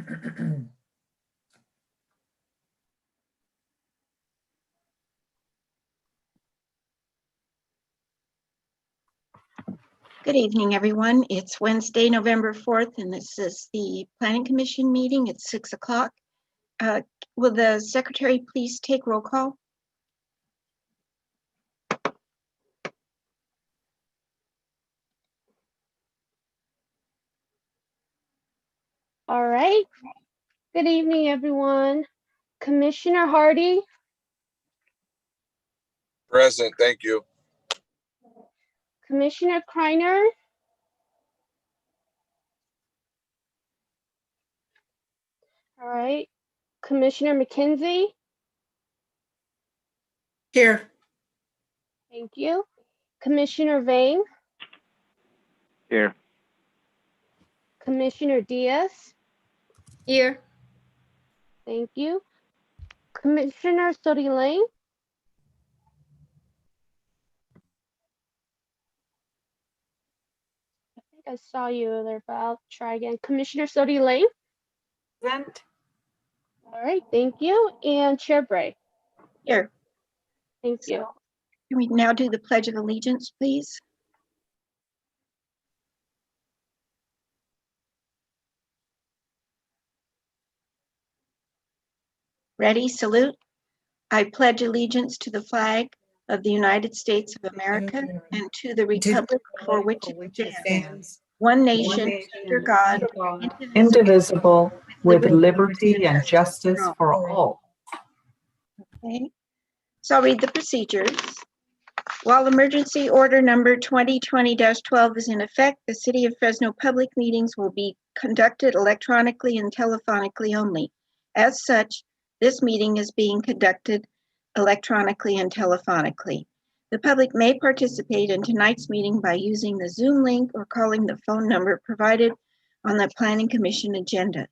Good evening, everyone. It's Wednesday, November 4th, and this is the Planning Commission meeting. It's 6 o'clock. Will the secretary please take roll call? All right. Good evening, everyone. Commissioner Hardy, Present, thank you. Commissioner Kreiner, all right. Commissioner McKenzie, Here. thank you. Commissioner Vane, Here. Commissioner Diaz, Here. thank you. Commissioner Sodi Lane, I think I saw you there, but I'll try again. Commissioner Sodi Lane, Present. all right, thank you. And Chair Bray, Here. thank you. Can we now do the Pledge of Allegiance, please? Ready, salute. I pledge allegiance to the flag of the United States of America and to the republic for which it stands, one nation, under God, indivisible, with liberty and justice for all. Okay. So I'll read the procedures. While emergency order number 2020-12 is in effect, the City of Fresno public meetings will be conducted electronically and telephonically only. As such, this meeting is being conducted electronically and telephonically. The public may participate in tonight's meeting by using the Zoom link or calling the phone number provided on the Planning Commission agenda.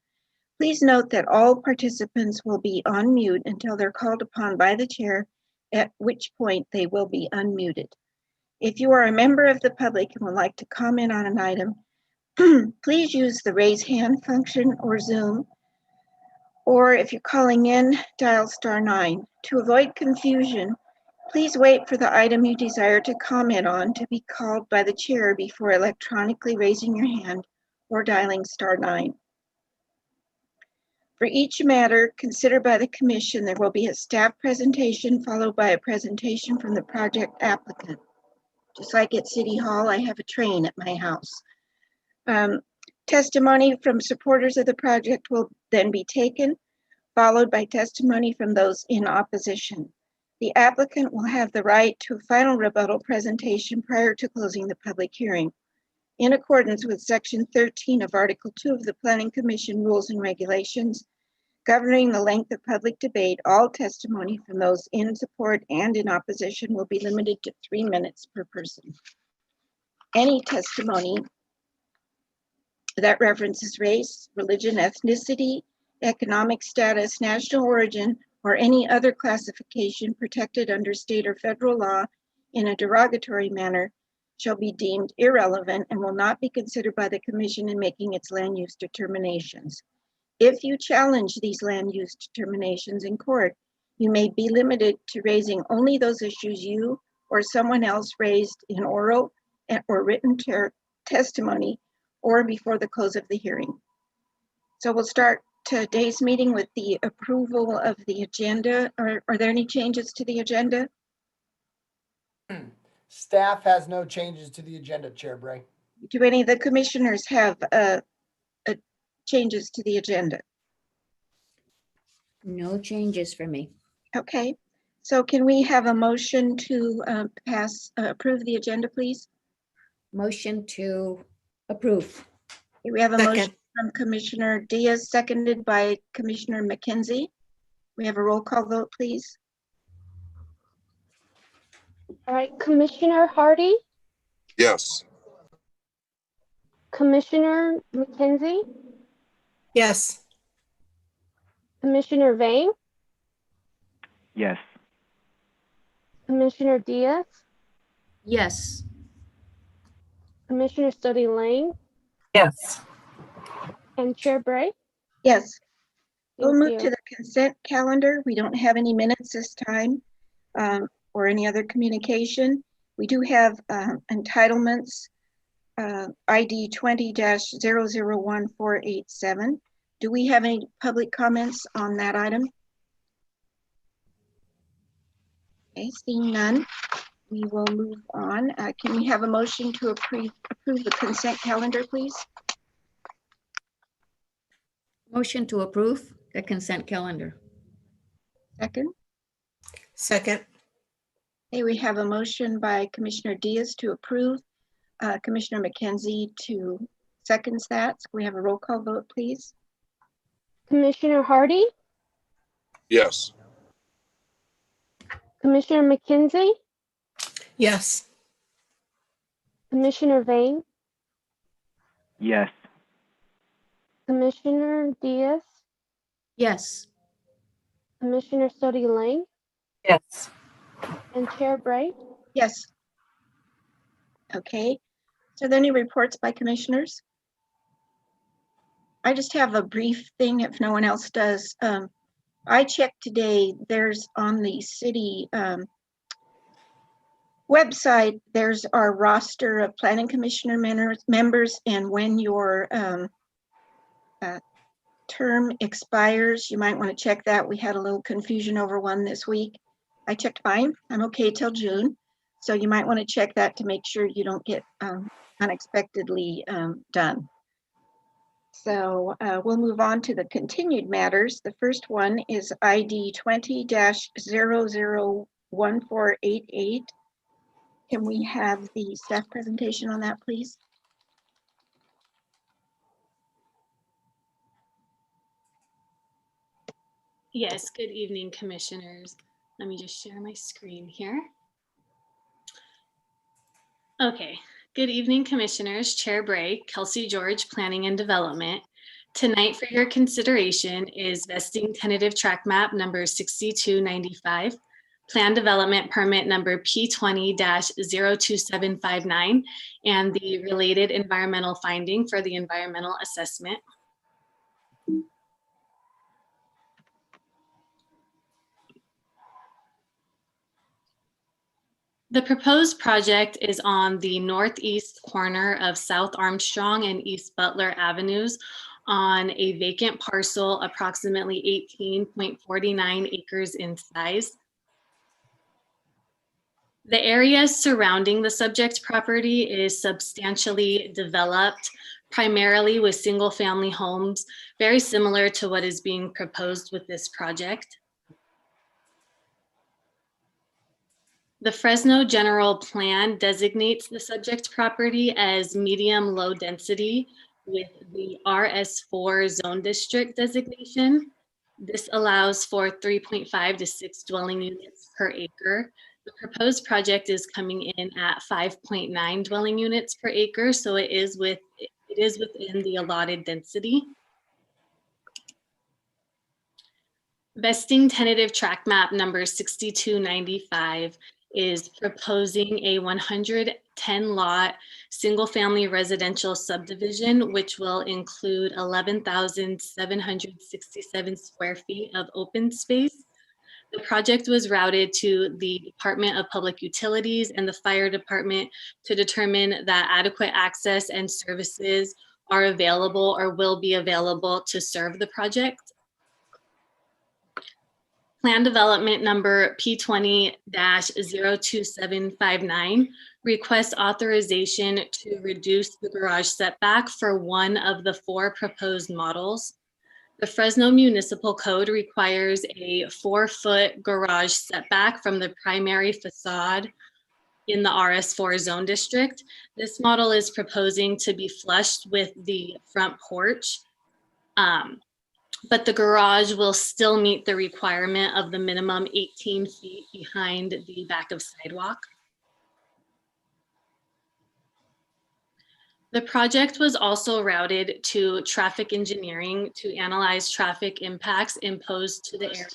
Please note that all participants will be on mute until they're called upon by the chair, at which point they will be unmuted. If you are a member of the public and would like to comment on an item, please use the raise hand function or Zoom, or if you're calling in, dial *9. To avoid confusion, please wait for the item you desire to comment on to be called by the chair before electronically raising your hand or dialing *9. For each matter considered by the commission, there will be a staff presentation followed by a presentation from the project applicant. Just like at City Hall, I have a train at my house. Testimony from supporters of the project will then be taken, followed by testimony from those in opposition. The applicant will have the right to a final rebuttal presentation prior to closing the public hearing. In accordance with Section 13 of Article 2 of the Planning Commission Rules and Regulations, governing the length of public debate, all testimony from those in support and in opposition will be limited to 3 minutes per person. Any testimony that references race, religion, ethnicity, economic status, national origin, or any other classification protected under state or federal law in a derogatory manner shall be deemed irrelevant and will not be considered by the commission in making its land use determinations. If you challenge these land use determinations in court, you may be limited to raising only those issues you or someone else raised in oral or written testimony or before the close of the hearing. So we'll start today's meeting with the approval of the agenda. Are there any changes to the agenda? Staff has no changes to the agenda, Chair Bray. Do any of the commissioners have changes to the agenda? No changes for me. Okay, so can we have a motion to approve the agenda, please? Motion to approve. We have a motion from Commissioner Diaz, seconded by Commissioner McKenzie. We have a roll call vote, please. All right, Commissioner Hardy, Yes. Commissioner McKenzie, Yes. Commissioner Vane, Yes. Commissioner Diaz, Yes. Commissioner Sodi Lane, Yes. and Chair Bray. Yes, we'll Thank move to you. the consent calendar. We don't have any minutes this time or any other communication. We do have entitlements, ID 20-001487. Do we have any public comments on that item? Okay, seeing none, we will move on. Can we have a motion to approve the consent calendar, please? Motion to approve the consent calendar. Second. Second. Okay, we have a motion by Commissioner Diaz to approve. Commissioner McKenzie to seconds that. So we have a roll call vote, please. Commissioner Hardy, Yes. Commissioner McKenzie, Yes. Commissioner Vane, Yes. Commissioner Diaz, Yes. Commissioner Sodi Lang, Yes. and Chair Bray. Yes. Okay. So are there any reports by commissioners? I just have a brief thing if no one else does. I checked today, there's on the city website, there's our roster of planning commissioner members, and when your term expires, you might want to check that. We had a little confusion over one this week. I checked mine. I'm okay till June. So you might want to check that to make sure you don't get unexpectedly done. So we'll move on to the continued matters. The first one is ID 20-001488. Can we have the staff presentation on that, please? Yes, good evening, commissioners. Let me just share my screen here. Okay, good evening, commissioners. Chair Bray, Kelsey George, Planning and Development. Tonight for your consideration is vesting tentative track map number 6295, plan development permit number P20-02759, and the related environmental finding for the environmental assessment. The proposed project is on the northeast corner of South Armstrong and East Butler Avenues on a vacant parcel approximately 18.49 acres in size. The area surrounding the subject property is substantially developed, primarily with single-family homes, very similar to what is being proposed with this project. The Fresno General Plan designates the subject property as medium low density with the RS4 zone district designation. This allows for 3.5 to 6 dwelling units per acre. The proposed project is coming in at 5.9 dwelling units per acre, so it is within the allotted density. Vesting tentative track map number 6295 is proposing a 110 lot single family residential subdivision, which will include 11,767 square feet of open space. The project was routed to the Department of Public Utilities and the Fire Department to determine that adequate access and services are available or will be available to serve the project. Plan development number P20-02759 requests authorization to reduce the garage setback for one of the 4 proposed models. The Fresno Municipal Code requires a 4-foot garage setback from the primary facade in the RS4 zone district. This model is proposing to be flushed with the front porch. But the garage will still meet the requirement of the minimum 18 feet behind the back of sidewalk. The project was also routed to traffic engineering to analyze traffic impacts imposed to the area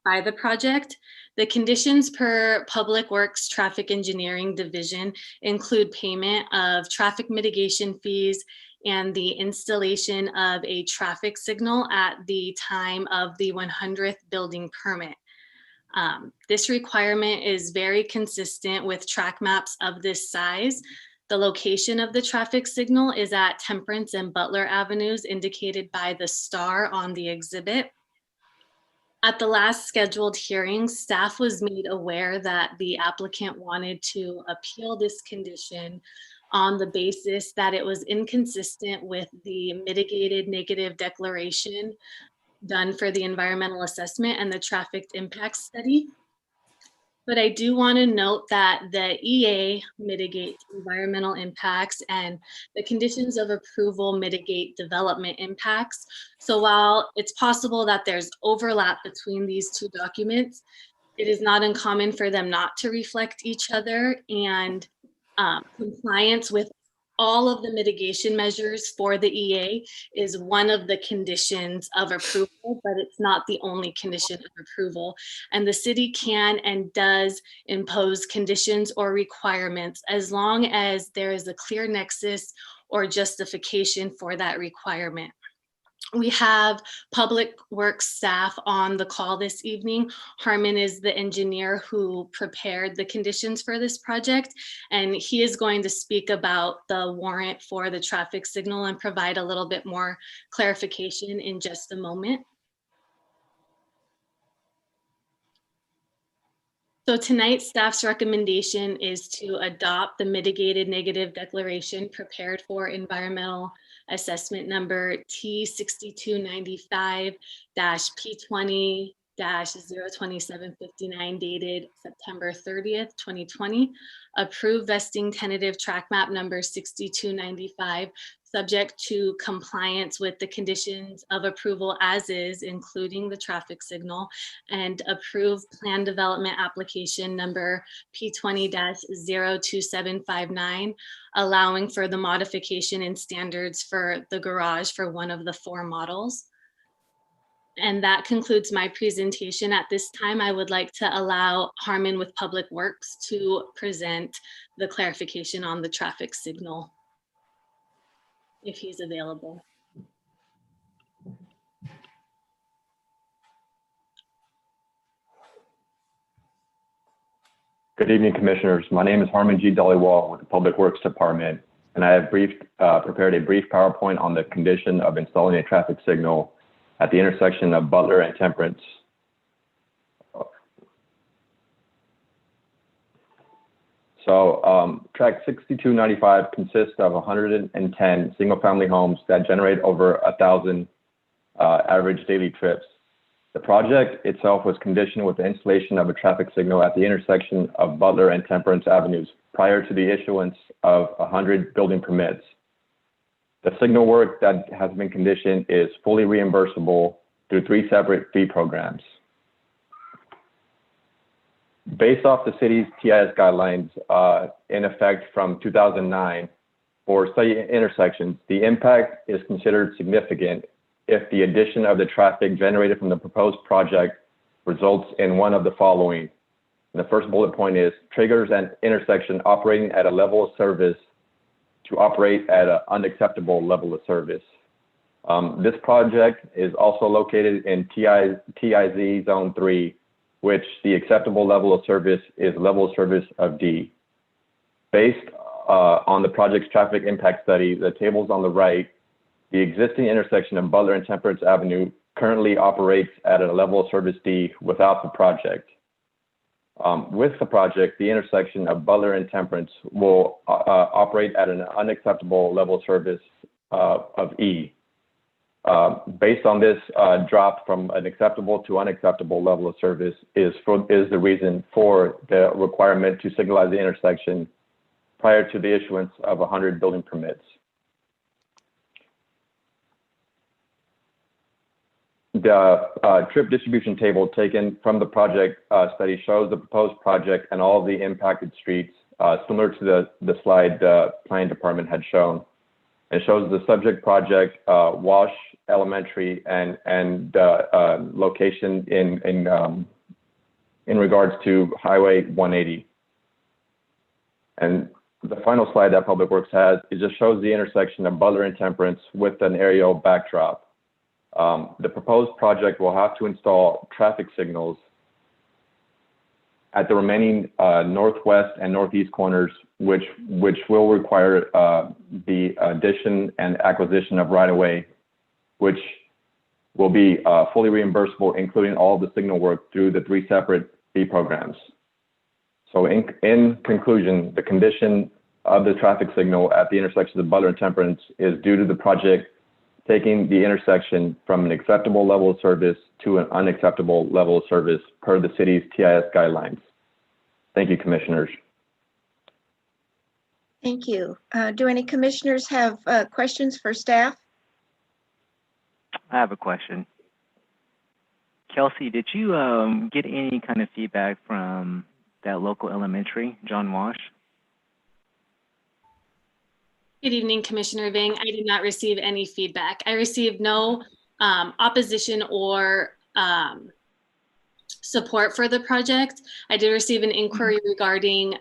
by the project. The conditions per Public Works Traffic Engineering Division include payment of traffic mitigation fees, and the installation of a traffic signal at the time of the 100th building permit. This requirement is very consistent with track maps of this size. The location of the traffic signal is at Temperance and Butler Avenues, indicated by the star on the exhibit. At the last scheduled hearing, staff was made aware that the applicant wanted to appeal this condition on the basis that it was inconsistent with the mitigated negative declaration done for the environmental assessment and the traffic impact study. But I do want to note that the EA mitigates environmental impacts and the conditions of approval mitigate development impacts. So while it's possible that there's overlap between these two documents, it is not uncommon for them not to reflect each other, and compliance with all of the mitigation measures for the EA is one of the conditions of approval, but it's not the only condition of approval. And the city can and does impose conditions or requirements as long as there is a clear nexus or justification for that requirement. We have Public Works staff on the call this evening. Harmon is the engineer who prepared the conditions for this project, and he is going to speak about the warrant for the traffic signal and provide a little bit more clarification in just a moment. So tonight, staff's recommendation is to adopt the mitigated negative declaration prepared for environmental assessment number T6295-P20-02759 dated September 30th, 2020. Approve vesting tentative track map number 6295, subject to compliance with the conditions of approval as is, including the traffic signal, and approve plan development application number P20-02759, allowing for the modification in standards for the garage for one of the 4 models. And that concludes my presentation. At this time, I would like to allow Harmon with Public Works to present the clarification on the traffic signal, if he's available. Good evening, Commissioners. My name is Harmon G. Dollywall with the Public Works Department, and I have prepared a brief PowerPoint on the condition of installing a traffic signal at the intersection of Butler and Temperance. So track 6295 consists of 110 single-family homes that generate over 1,000 average daily trips. The project itself was conditioned with the installation of a traffic signal at the intersection of Butler and Temperance Avenues prior to the issuance of 100 building permits. The signal work that has been conditioned is fully reimbursable through 3 separate fee programs. Based off the city's TIS guidelines in effect from 2009 for study intersections, the impact is considered significant if the addition of the traffic generated from the proposed project results in one of the following. And the first bullet point is triggers an intersection operating at a level of service to operate at an unacceptable level of service. This project is also located in TIZ Zone 3, which the acceptable level of service is level of service of D. Based on the project's traffic impact study, the tables on the right, the existing intersection of Butler and Temperance Avenue currently operates at a level of service D without the project. With the project, the intersection of Butler and Temperance will operate at an unacceptable level of service of E. Based on this drop from an acceptable to unacceptable level of service is the reason for the requirement to signalize the intersection prior to the issuance of 100 building permits. The trip distribution table taken from the project study shows the proposed project and all the impacted streets, similar to the slide the planning department had shown. It shows the subject project, Walsh Elementary, and location in regards to Highway 180. And the final slide that Public Works has, it just shows the intersection of Butler and Temperance with an aerial backdrop. The proposed project will have to install traffic signals at the remaining northwest and northeast corners, which will require the addition and acquisition of right-of-way, which will be fully reimbursable, including all the signal work through the 3 separate fee programs. So in conclusion, the condition of the traffic signal at the intersection of Butler and Temperance is due to the project taking the intersection from an acceptable level of service to an unacceptable level of service per the city's TIS guidelines. Thank you, commissioners. Thank you. Do any commissioners have questions for staff? I have a question. Kelsey, did you get any kind of feedback from that local elementary, John Wash? Good evening, Commissioner Ving. I did not receive any feedback. I received no opposition or support for the project. I did receive an inquiry regarding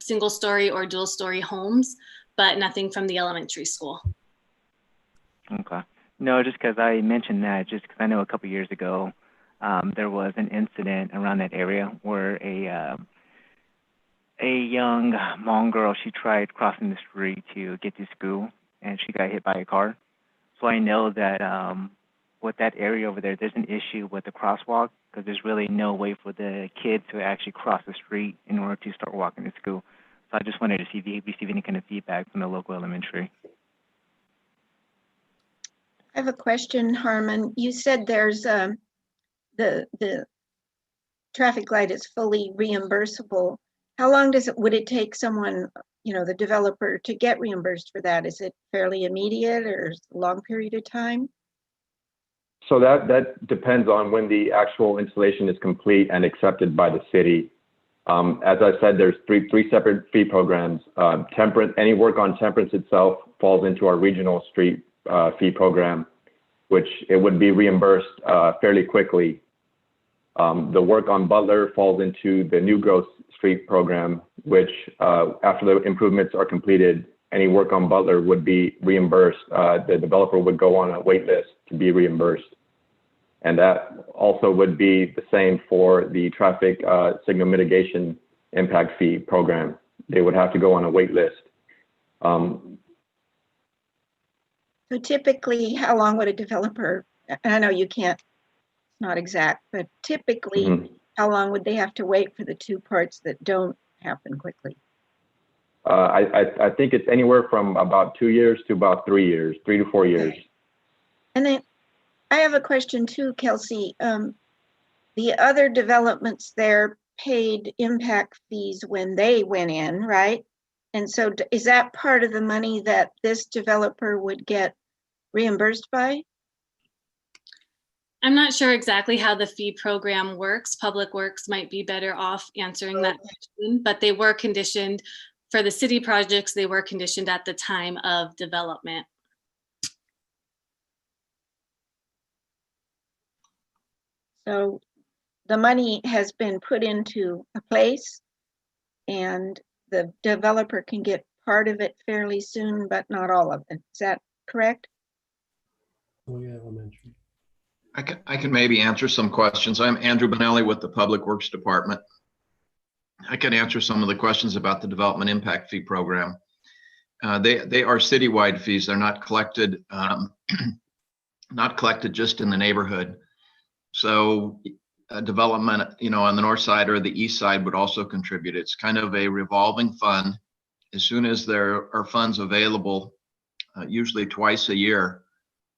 single-story or dual-story homes, but nothing from the elementary school. Okay. No, just because I mentioned that, just because I know a couple years ago, there was an incident around that area where a young Hmong girl, she tried crossing the street to get to school, and she got hit by a car. So I know that with that area over there, there's an issue with the crosswalk, because there's really no way for the kids to actually cross the street in order to start walking to school. So I just wanted to see if you receive any kind of feedback from the local elementary. I have a question, Harmon. You said there's the traffic light is fully reimbursable. How long would it take someone, the developer, to get reimbursed for that? Is it fairly immediate or a long period of time? So that depends on when the actual installation is complete and accepted by the city. As I said, there's three separate fee programs. Temperance, any work on Temperance itself falls into our regional street fee program, which it would be reimbursed fairly quickly. The work on Butler falls into the New Growth Street program, which after the improvements are completed, any work on Butler would be reimbursed. The developer would go on a wait list to be reimbursed. And that also would be the same for the traffic signal mitigation impact fee program. They would have to go on a wait list. So typically, how long would a developer, and I know you can't, it's not exact, but typically, how long would they have to wait for the two parts that don't happen quickly? I think it's anywhere from about 2 years to about 3 years, 3 to 4 years. Okay. And then I have a question too, Kelsey. The other developments there paid impact fees when they went in, right? And so is that part of the money that this developer would get reimbursed by? I'm not sure exactly how the fee program works. Public Works might be better off answering that question, but they were conditioned for the city projects. They were conditioned at the time of development. So the money has been put into a place and the developer can get part of it fairly soon, but not all of it. Is that correct? I can maybe answer some questions. I'm Andrew Bonelli with the Public Works Department. I can answer some of the questions about the Development Impact Fee Program. They are citywide fees. They're not collected, not collected just in the neighborhood. So development, on the north side or the east side would also contribute. It's kind of a revolving fund. As soon as there are funds available, usually twice a year,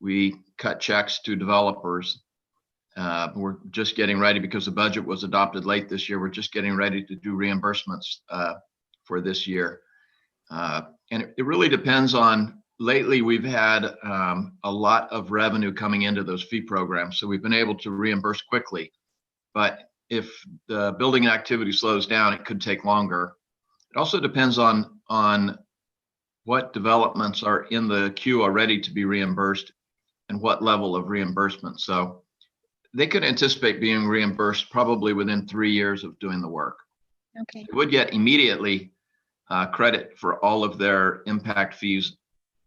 we cut checks to developers. We're just getting ready because the budget was adopted late this year. We're just getting ready to do reimbursements for this year. And it really depends on, lately we've had a lot of revenue coming into those fee programs. So we've been able to reimburse quickly. But if the building activity slows down, it could take longer. It also depends on what developments are in the queue already to be reimbursed and what level of reimbursement. So they could anticipate being reimbursed probably within 3 years of doing the work. Okay. It would get immediately credit for all of their impact fees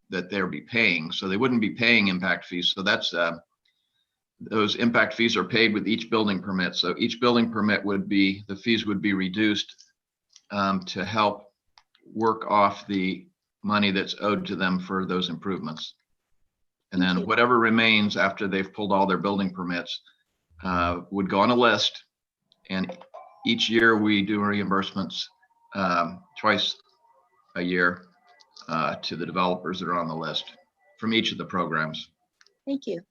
that they'll be paying. So they wouldn't be paying impact fees. So that's those impact fees are paid with each building permit. So each building permit would be, the fees would be reduced to help work off the money that's owed to them for those improvements. And Thank then you. whatever remains after they've pulled all their building permits would go on a list. And each year we do reimbursements twice a year to the developers that are on the list from each of the programs. Thank you.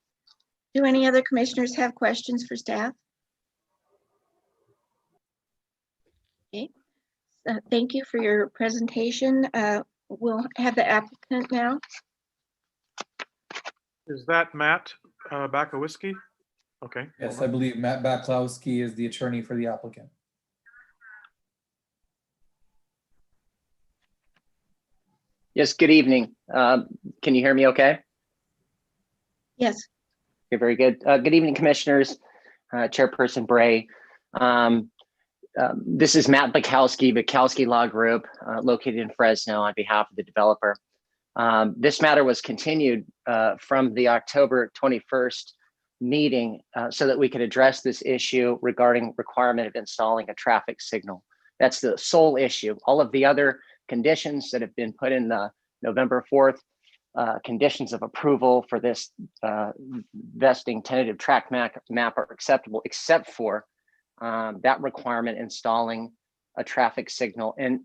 Do any other commissioners have questions for staff? Okay, thank you for your presentation. We'll have the applicant now. Is that Matt Bakowski? Okay. Yes, I believe Matt Baklowski is the attorney for the applicant. Yes, good evening. Can you hear me okay? Yes. Okay, very good. Good evening, commissioners, Chairperson Bray. This is Matt Bakowski Law Group, located in Fresno on behalf of the developer. This matter was continued from the October 21st meeting so that we could address this issue regarding requirement of installing a traffic signal. That's the sole issue. All of the other conditions that have been put in the November 4th conditions of approval for this vesting tentative track map are acceptable, except for that requirement installing a traffic signal. And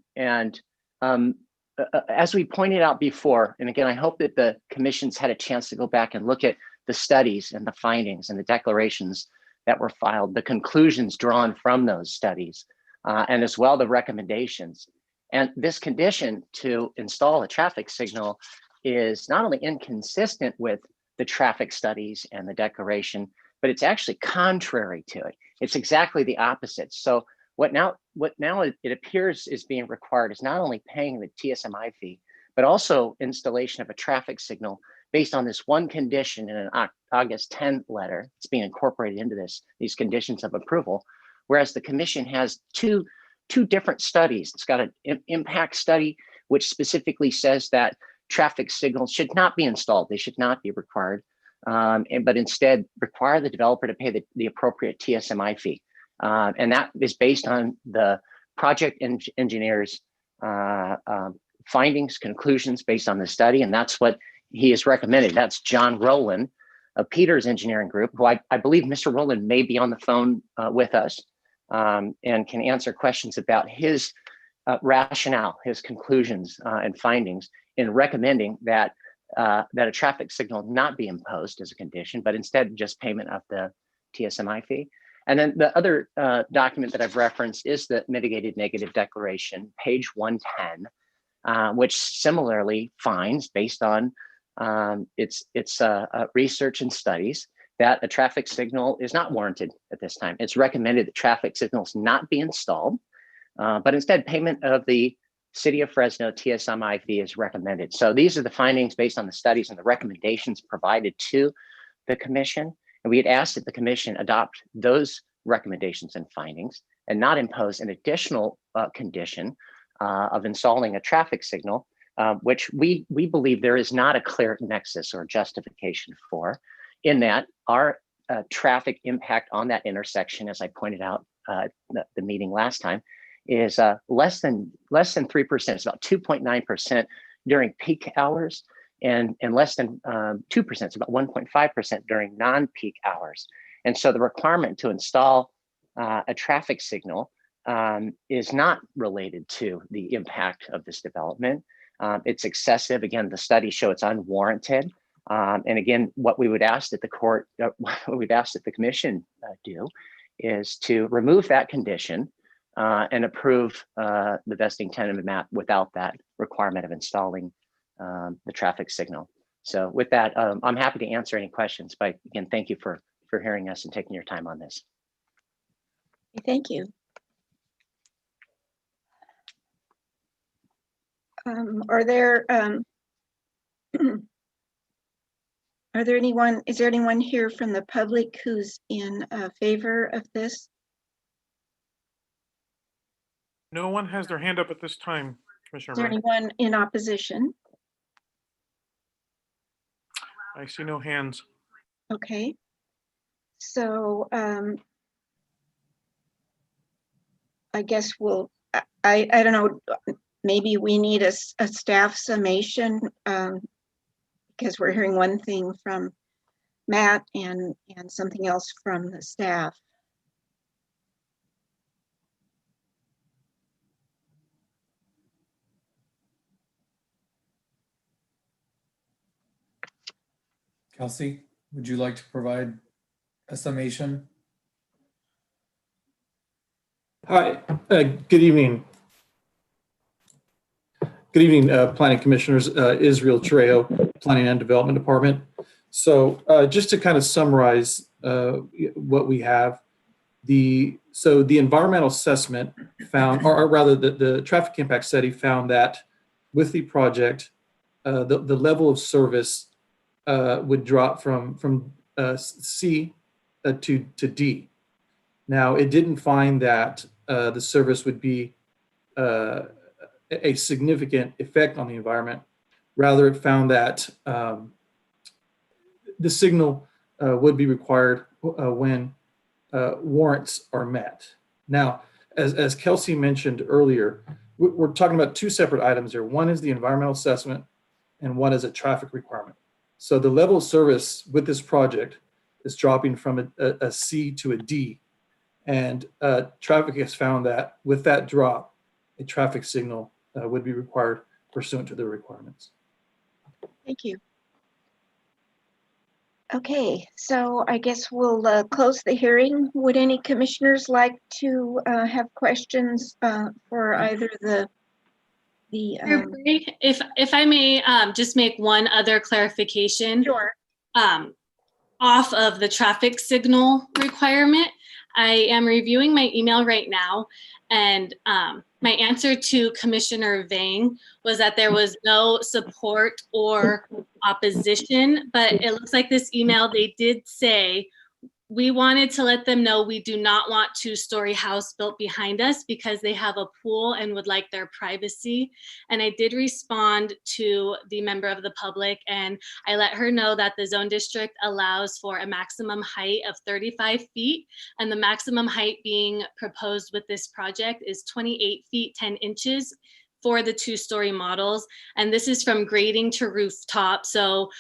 as we pointed out before, and again, I hope that the commission's had a chance to go back and look at the studies and the findings and the declarations that were filed, the conclusions drawn from those studies, and as well the recommendations. And this condition to install a traffic signal is not only inconsistent with the traffic studies and the declaration, but it's actually contrary to it. It's exactly the opposite. So what now it appears is being required is not only paying the TSMI fee, but also installation of a traffic signal based on this one condition in an August 10th letter. It's being incorporated into these conditions of approval, whereas the commission has two different studies. It's got an impact study, which specifically says that traffic signals should not be installed. They should not be required, but instead require the developer to pay the appropriate TSMI fee. And that is based on the project engineer's findings, conclusions based on the study. And that's what he has recommended. That's John Rowland of Peters Engineering Group, who I believe Mr. Rowland may be on the phone with us and can answer questions about his rationale, his conclusions and findings in recommending that a traffic signal not be imposed as a condition, but instead just payment of the TSMI fee. And then the other document that I've referenced is the mitigated negative declaration, page 110, which similarly finds, based on its research and studies, that a traffic signal is not warranted at this time. It's recommended that traffic signals not be installed, but instead payment of the City of Fresno TSMI fee is recommended. So these are the findings based on the studies and the recommendations provided to the commission. And we had asked that the commission adopt those recommendations and findings and not impose an additional condition of installing a traffic signal, which we believe there is not a clear nexus or justification for, in that our traffic impact on that intersection, as I pointed out the meeting last time, is less than 3%. It's about 2.9% during peak hours, and less than 2%. It's about 1.5% during non-peak hours. And so the requirement to install a traffic signal is not related to the impact of this development. It's excessive. Again, the studies show it's unwarranted. And again, what we would ask that the commission do is to remove that condition and approve the vesting tentative map without that requirement of installing the traffic signal. So with that, I'm happy to answer any questions, but again, thank you for hearing us and taking your time on this. Thank you. Is there anyone here from the public who's in favor of this? No one has their hand up at this time. Commissioner Is there Bray. anyone in opposition? I see no hands. Okay. So I guess I don't know, maybe we need a staff summation because we're hearing one thing from Matt and something else from the staff. Kelsey, would you like to provide a summation? Hi, good evening. Good evening, Planning Commissioners. Israel Trejo, Planning and Development Department. So just to kind of summarize what we have, the environmental assessment found, or rather the traffic impact study found that with the project, the level of service would drop from C to D. Now, it didn't find that the service would be a significant effect on the environment. Rather, it found that the signal would be required when warrants are met. Now, as Kelsey mentioned earlier, we're talking about two separate items here. One is the environmental assessment and one is a traffic requirement. So the level of service with this project is dropping from a C to a D. And traffic has found that with that drop, a traffic signal would be required pursuant to the requirements. Thank you. Okay, so I guess we'll close the hearing. Would any commissioners like to have questions for either the If I may just make one other clarification. Sure. Off of the traffic signal requirement, I am reviewing my email right now, and my answer to Commissioner Vang was that there was no support or opposition, but it looks like this email, they did say, we wanted to let them know we do not want two-story house built behind us because they have a pool and would like their privacy. And I did respond to the member of the public, and I let her know that the zone district allows for a maximum height of 35 feet, and the maximum height being proposed with this project is 28 feet 10 inches for the two-story models. And this is from grading to rooftop. So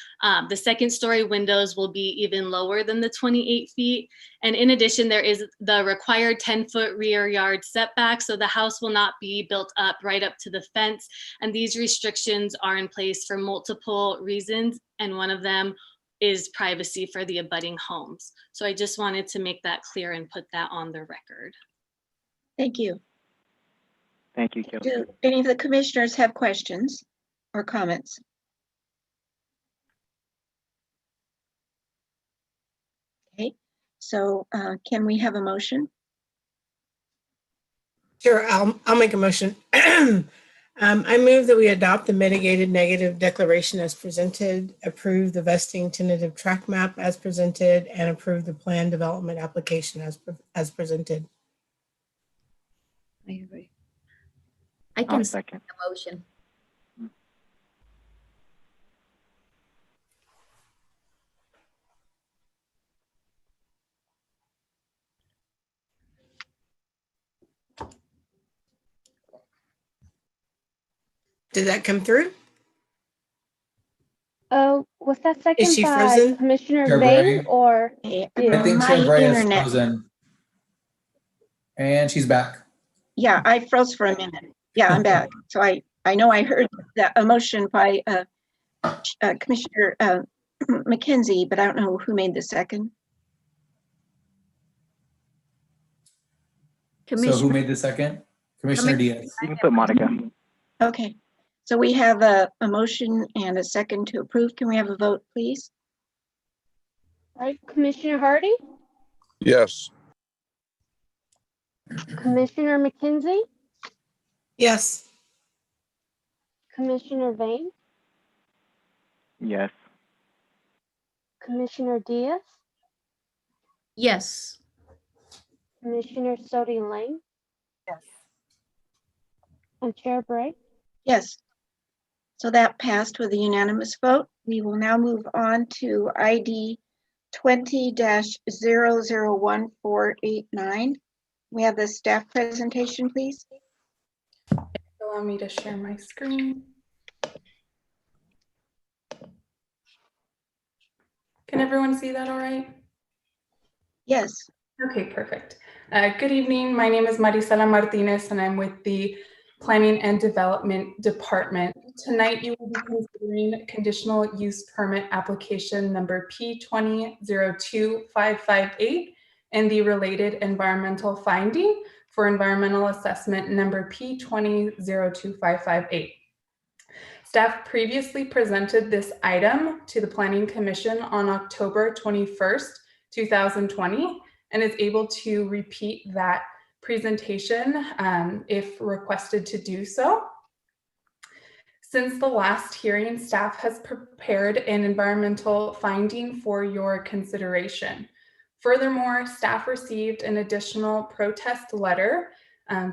the second story windows will be even lower than the 28 feet. And in addition, there is the required 10-foot rear yard setback. So the house will not be built up right up to the fence. And these restrictions are in place for multiple reasons. And one of them is privacy for the abutting homes. So I just wanted to make that clear and put that on the record. Thank you. Thank you, Kelsey. Do any of the commissioners have questions or comments? Okay, so can we have a motion? Sure, I'll make a motion. I move that we adopt the mitigated negative declaration as presented, approve the vesting tentative track map as presented, and approve the plan development application as presented. I agree. I can second the motion. Did that come through? Was that second Is she by frozen? Commissioner Chair Vang Bray? or I did think My Chair Bray is internet. frozen. And she's back. Yeah, I froze for a minute. Yeah, I'm back. So I know I heard that a motion by Commissioner McKenzie, but I don't know who made the second. So who Commissioner, made the second? Commissioner Diaz. You can put Monica. Okay, so we have a motion and a second to approve. Can we have a vote, please? All right, Commissioner Hardy, Yes. Commissioner McKenzie, Yes. Commissioner Vang, Yes. Commissioner Diaz, yes. Commissioner Sodi Lang, Yes. and Chair Bray. Yes. So that passed with a unanimous vote. We will now move on to ID 20-001489. We have the staff presentation, please. Allow me to share my screen. Can everyone see that all right? Yes. Okay, perfect. Good evening. My name is Marisela Martinez, and I'm with the Planning and Development Department. Tonight, you will be considering conditional use permit application number P20-02558 and the related environmental finding for environmental assessment number P20-02558. Staff previously presented this item to the Planning Commission on October 21st, 2020, and is able to repeat that presentation if requested to do so. Since the last hearing, staff has prepared an environmental finding for your consideration. Furthermore, staff received an additional protest letter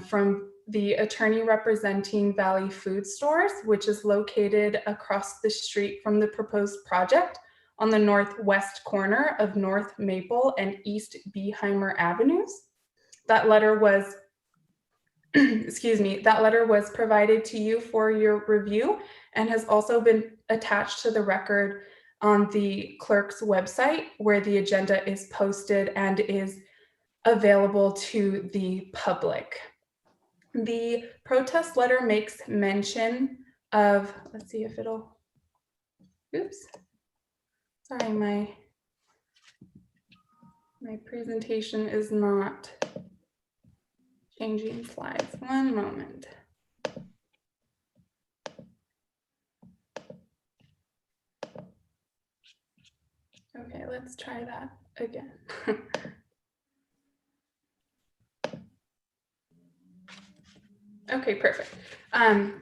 from the attorney representing Valley Food Stores, which is located across the street from the proposed project on the northwest corner of North Maple and East Beheimer Avenues. That letter was, that letter was provided to you for your review and has also been attached to the record on the clerk's website, where the agenda is posted and is available to the public. The protest letter makes mention of, let's see if it'll, oops. Sorry, my presentation is not changing slides. One moment. Okay, let's try that again. Okay, perfect.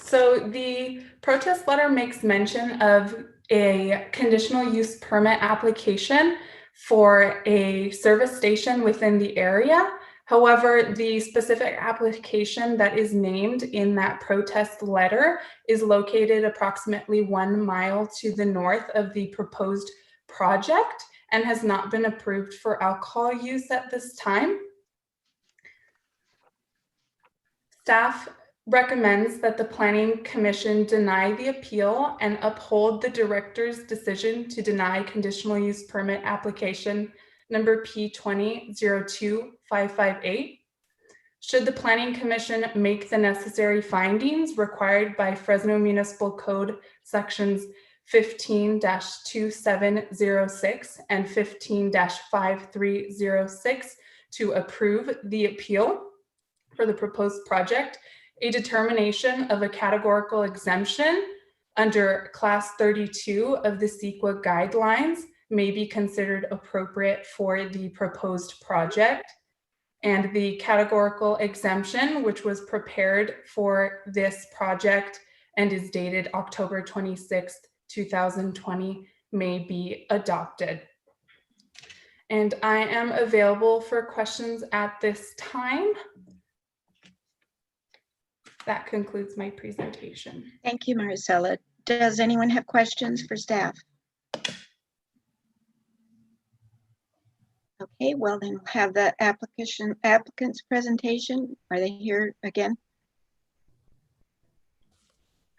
So the protest letter makes mention of a conditional use permit application for a service station within the area. However, the specific application that is named in that protest letter is located approximately 1 mile to the north of the proposed project and has not been approved for alcohol use at this time. Staff recommends that the Planning Commission deny the appeal and uphold the director's decision to deny conditional use permit application number P20-02558. Should the Planning Commission make the necessary findings required by Fresno Municipal Code sections 15-2706 and 15-5306 to approve the appeal for the proposed project, a determination of a categorical exemption under Class 32 of the CEQA guidelines may be considered appropriate for the proposed project. And the categorical exemption, which was prepared for this project and is dated October 26th, 2020, may be adopted. And I am available for questions at this time. That concludes my presentation. Thank you, Maricela. Does anyone have questions for staff? Okay, well then we'll have the applicant's presentation. Are they here again?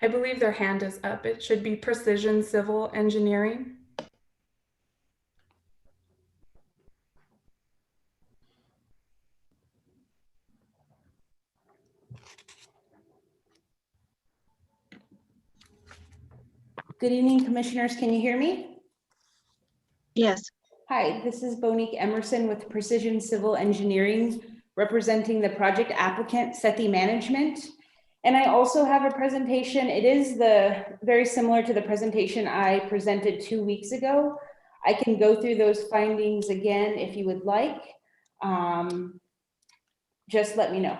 I believe their hand is up. It should be Precision Civil Engineering. Good evening, commissioners. Can you hear me? Yes. Hi, this is Bonique Emerson with Precision Civil Engineering, representing the project applicant, SETI Management. And I also have a presentation. It is very similar to the presentation I presented 2 weeks ago. I can go through those findings again if you would like. Just let me know.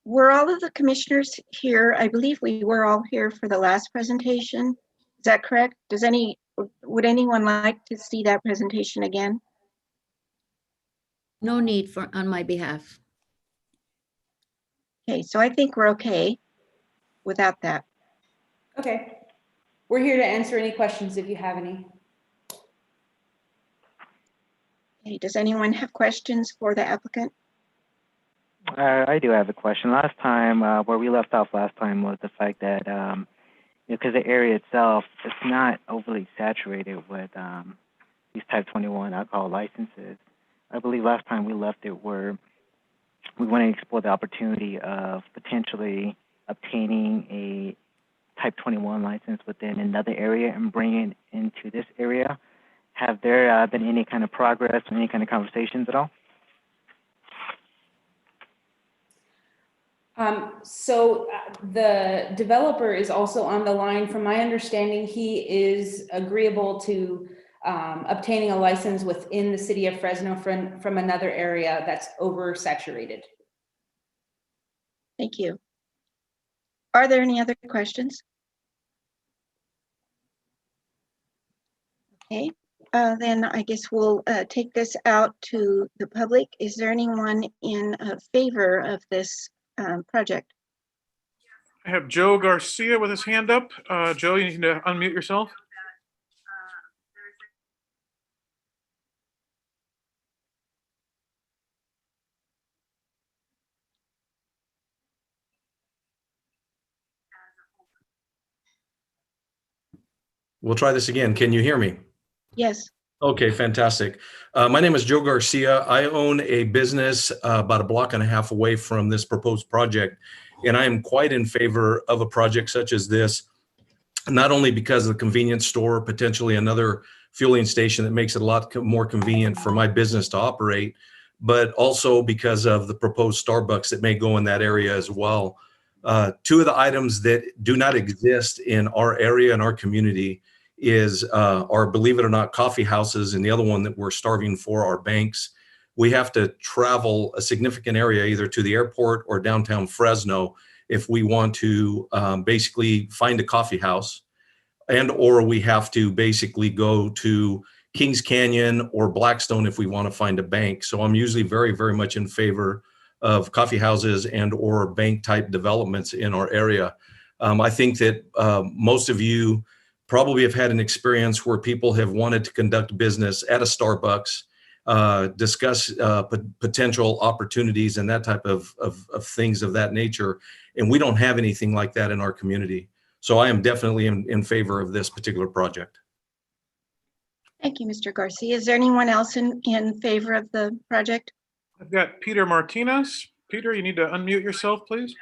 Were all of the commissioners here? I believe we were all here for the last presentation. Is that correct? Would anyone like to see that presentation again? No need on my behalf. Okay, so I think we're okay without that. Okay. We're here to answer any questions if you have any. Okay, does anyone have questions for the applicant? I do have a question. Last time, where we left off last time was the fact that, because the area itself is not overly saturated with these Type 21 alcohol licenses. I believe last time we left it where we want to explore the opportunity of potentially obtaining a Type 21 license within another area and bringing it into this area. Have there been any kind of progress or any kind of conversations at all? The developer is also on the line. From my understanding, he is agreeable to obtaining a license within the city of Fresno from another area that's oversaturated. Thank you. Are there any other questions? Okay, then I guess we'll take this out to the public. Is there anyone in favor of this project? I have Joe Garcia with his hand up. Joe, you need to unmute yourself. We'll try this again. Can you hear me? Yes. Okay, fantastic. My name is Joe Garcia. I own a business about a block and a half away from this proposed project, and I am quite in favor of a project such as this, not only because of the convenience store, potentially another fueling station that makes it a lot more convenient for my business to operate, but also because of the proposed Starbucks that may go in that area as well. Two of the items that do not exist in our area and our community is our, believe it or not, coffee houses, and the other one that we're starving for are banks. We have to travel a significant area either to the airport or downtown Fresno if we want to basically find a coffee house, and or we have to basically go to Kings Canyon or Blackstone if we want to find a bank. So I'm usually very, very much in favor of coffee houses and or bank type developments in our area. I think that most of you probably have had an experience where people have wanted to conduct business at a Starbucks, discuss potential opportunities and that type of things of that nature. And we don't have anything like that in our community. So I am definitely in favor of this particular project. Thank you, Mr. Garcia. Is there anyone else in favor of the project? I've got Peter Martinez. Peter, you need to unmute yourself, please.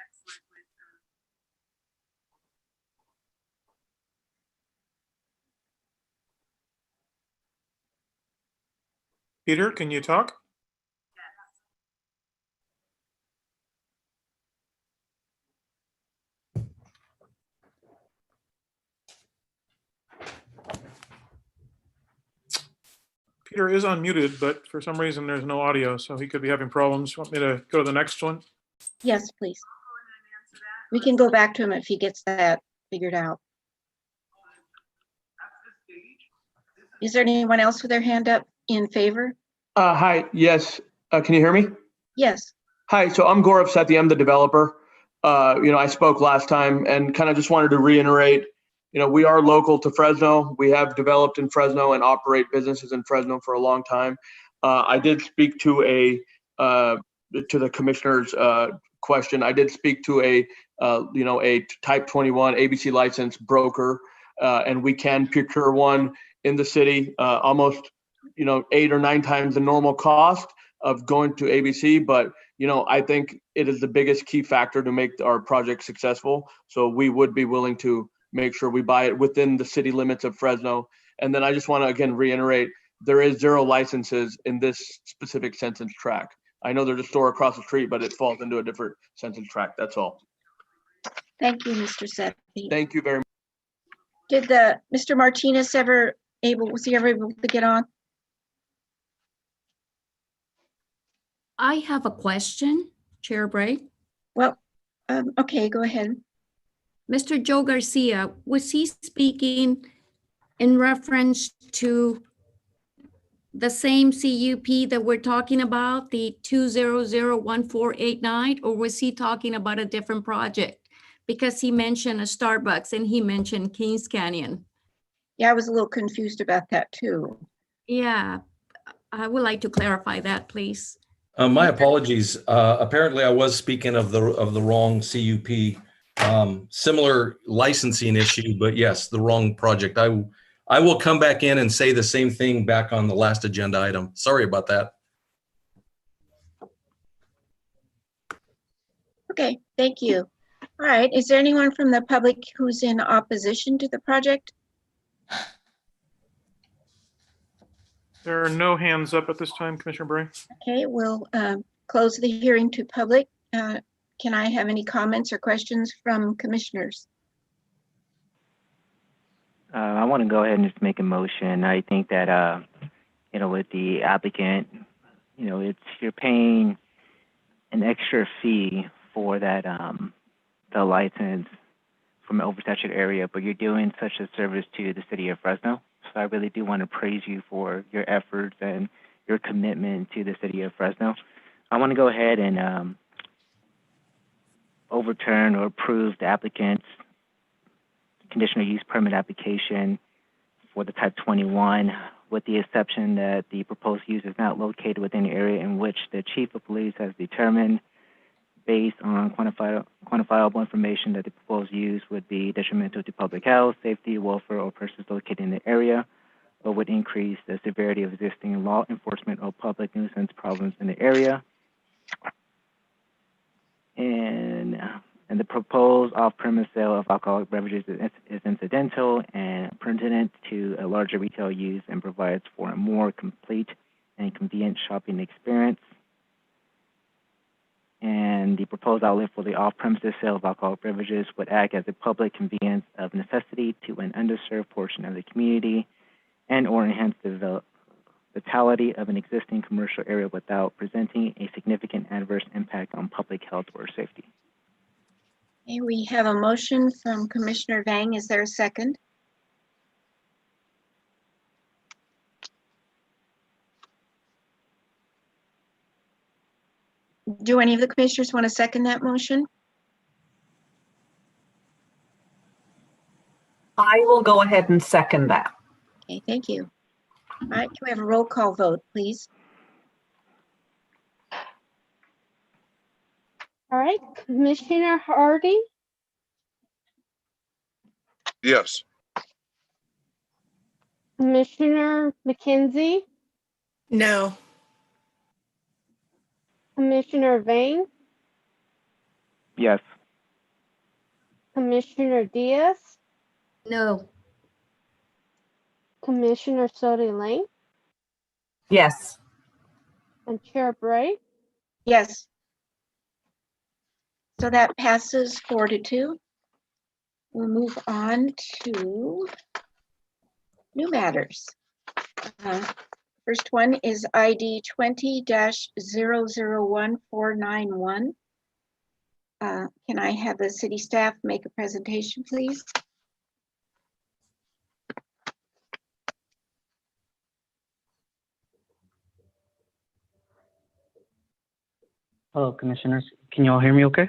Peter, can you talk? Peter is unmuted, but for some reason there's no audio, so he could be having problems. Want me to go to the next one? Yes, please. We can go back to him if he gets that figured out. Is there anyone else with their hand up in favor? Hi, yes. Can you hear me? Yes. Hi, so I'm Gaurav Sethi, I'm the developer. I spoke last time and kind of just wanted to reiterate, we are local to Fresno. We have developed in Fresno and operate businesses in Fresno for a long time. I did speak to the commissioner's question. I did speak to a Type 21 ABC license broker, and we can procure one in the city, almost 8 or 9 times the normal cost of going to ABC. But I think it is the biggest key factor to make our project successful. So we would be willing to make sure we buy it within the city limits of Fresno. And then I just want to again reiterate, there is 0 licenses in this specific census tract. I know there's a store across the street, but it falls into a different census tract. That's all. Thank you, Mr. Sethi. Thank you very much. Did Mr. Martinez was he ever able to get on? I have a question, Chair Bray. Well, okay, go ahead. Mr. Joe Garcia, was he speaking in reference to the same CUP that we're talking about, the 2001489, or was he talking about a different project? Because he mentioned a Starbucks and he mentioned Kings Canyon. Yeah, I was a little confused about that too. Yeah, I would like to clarify that, please. My apologies. Apparently, I was speaking of the wrong CUP. Similar licensing issue, but yes, the wrong project. I will come back in and say the same thing back on the last agenda item. Sorry about that. Okay, thank you. All right, is there anyone from the public who's in opposition to the project? There are no hands up at this time, Commissioner Bray. Okay, we'll close the hearing to public. Can I have any comments or questions from commissioners? I want to go ahead and just make a motion. I think that, with the applicant, you're paying an extra fee for that, the license from an oversaturated area, but you're doing such a service to the city of Fresno. So I really do want to praise you for your efforts and your commitment to the city of Fresno. I want to go ahead and overturn or approve the applicant's conditional use permit application for the type 21, with the exception that the proposed use is not located within the area in which the chief of police has determined, based on quantifiable information, that the proposed use would be detrimental to public health, safety, welfare, or persons located in the area, or would increase the severity of existing law enforcement or public nuisance problems in the area. And the proposed off-premise sale of alcoholic beverages is incidental and pertinent to a larger retail use and provides for a more complete and convenient shopping experience. And the proposed outlet for the off-premises sale of alcoholic beverages would act as a public convenience of necessity to an underserved portion of the community and or enhance the vitality of an existing commercial area without presenting a significant adverse impact on public health or safety. Okay, we have a motion from Commissioner Vang. Is there a second? Do any of the commissioners want to second that motion? I will go ahead and second that. Okay, thank you. All right, can we have a roll call vote, please? All right, Commissioner Hardy, Yes. Commissioner McKenzie, No. Commissioner Vang, Yes. Commissioner Diaz, No. Commissioner Sodi Lane, Yes. and Chair Bray. Yes. So that passes 4-2. We'll move on to new matters. First one is ID 20-001491. Can I have the city staff make a presentation, please? Hello, commissioners. Can you all hear me okay?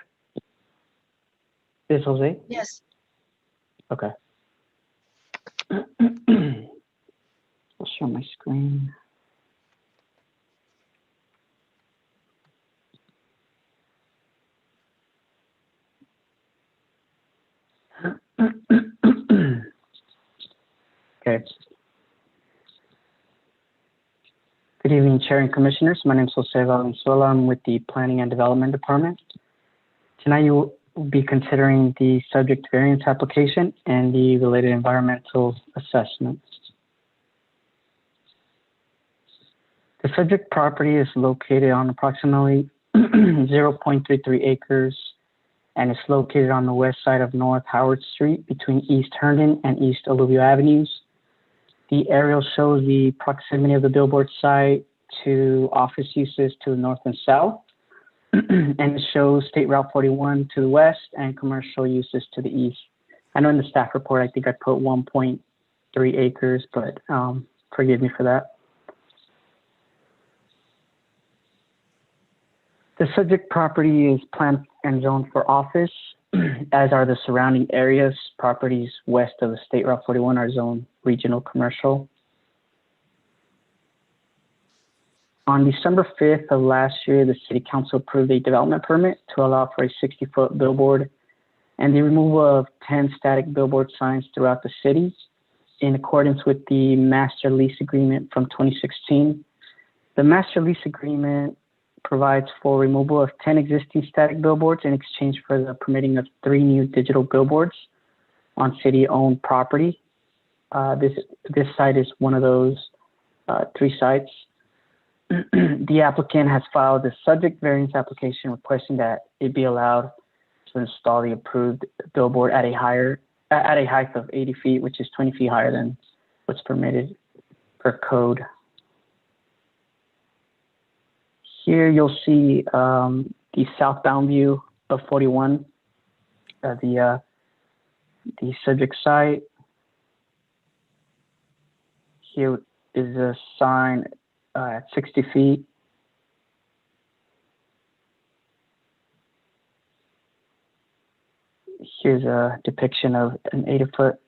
This is Jose? Yes. Okay. I'll share my screen. Okay. Good evening, Chair and Commissioners. My name is Jose Valenzuela. I'm with the Planning and Development Department. Tonight you will be considering the subject variance application and the related environmental assessment. The subject property is located on approximately 0.33 acres and is located on the west side of North Howard Street between East Herndon and East Alluvia Avenues. The aerial shows the proximity of the billboard site to office uses to the north and south, and it shows State Route 41 to the west and commercial uses to the east. I know in the staff report, I think I put 1.3 acres, but forgive me for that. The subject property is planned and zoned for office, as are the surrounding areas. Properties west of the State Route 41 are zoned regional commercial. On December 5th of last year, the City Council approved a development permit to allow for a 60-foot billboard and the removal of 10 static billboard signs throughout the city in accordance with the Master Lease Agreement from 2016. The Master Lease Agreement provides for removal of 10 existing static billboards in exchange for the permitting of 3 new digital billboards on city-owned property. This site is one of those 3 sites. The applicant has filed a subject variance application requesting that it be allowed to install the approved billboard at a height of 80 feet, which is 20 feet higher than what's permitted per code. Here you'll see the southbound view of 41, the subject site. Here is a sign at 60 feet. Here's a depiction of an 80-foot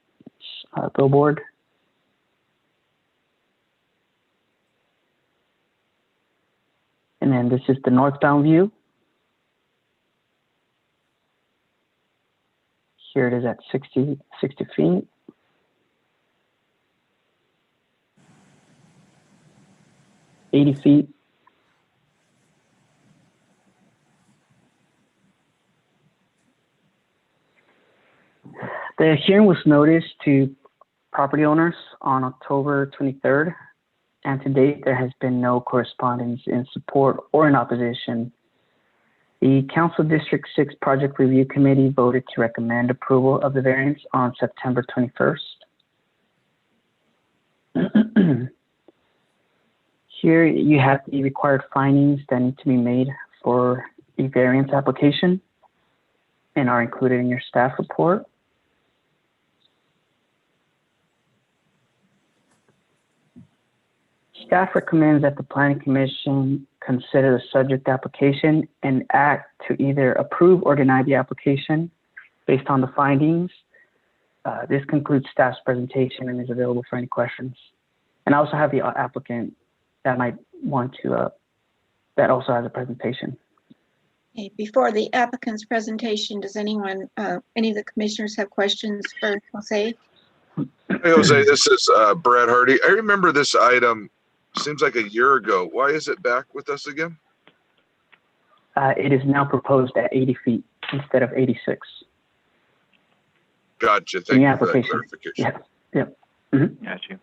billboard. And then this is the northbound view. Here it is at 60 feet. $80 feet. The hearing was noticed to property owners on October 23rd, and to date there has been no correspondence in support or in opposition. The Council District 6 Project Review Committee voted to recommend approval of the variance on September 21st. Here you have the required findings that need to be made for a variance application and are included in your staff report. Staff recommends that the Planning Commission consider the subject application and act to either approve or deny the application based on the findings. This concludes staff's presentation and is available for any questions. And I also have the applicant that might want to, that also has a presentation. Okay, before the applicant's presentation, does anyone, any of the commissioners have questions for Jose? Hey, Jose, this is Brad Hardy. I remember this item, seems like a year ago. Why is it back with us again? It is now proposed at 80 feet instead of 86. Gotcha. Thank you for that Application. clarification. Yeah. Yep. Mm-hmm. Got you.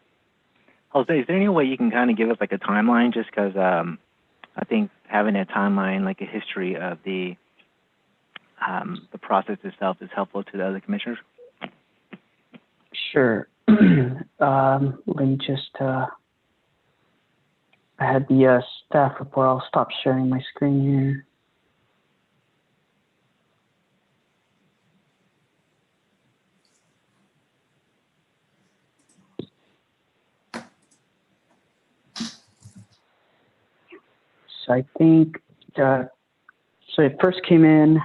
Jose, is there any way you can kind of give us like a timeline? Just because I think having a timeline, like a history of the process itself, is helpful to the other commissioners. Sure. Let me just, I had the staff report. I'll stop sharing my screen here. So I think, so it first came in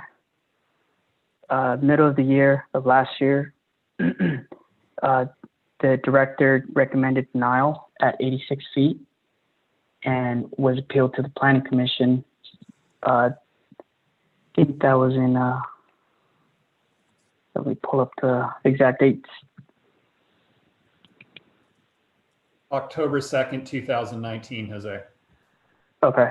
middle of the year of last year. The director recommended denial at 86 feet and was appealed to the Planning Commission. I think that was in, let me pull up the exact dates. October 2nd, 2019, Jose. Okay.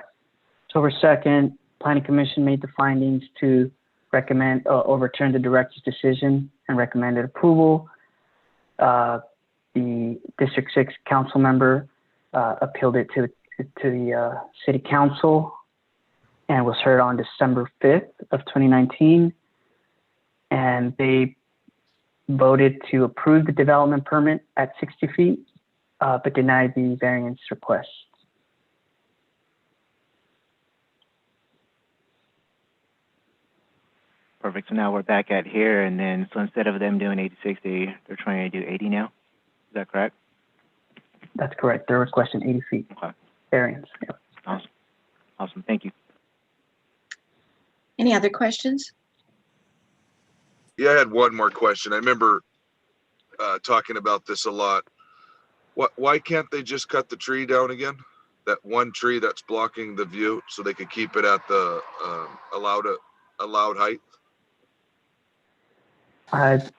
October 2nd, Planning Commission made the findings to recommend, overturn the director's decision and recommended approval. The District 6 council member appealed it to the City Council and was heard on December 5th of 2019. And they voted to approve the development permit at 60 feet, but denied the variance request. Perfect. So now we're back at here, and then so instead of them doing 86, they're trying to do 80 now. Is that correct? That's correct. They're requesting 80 feet Okay. variance. Yep. Awesome. Awesome. Thank you. Any other questions? Yeah, I had one more question. I remember talking about this a lot. Why can't they just cut the tree down again? That one tree that's blocking the view, so they could keep it at the allowed height.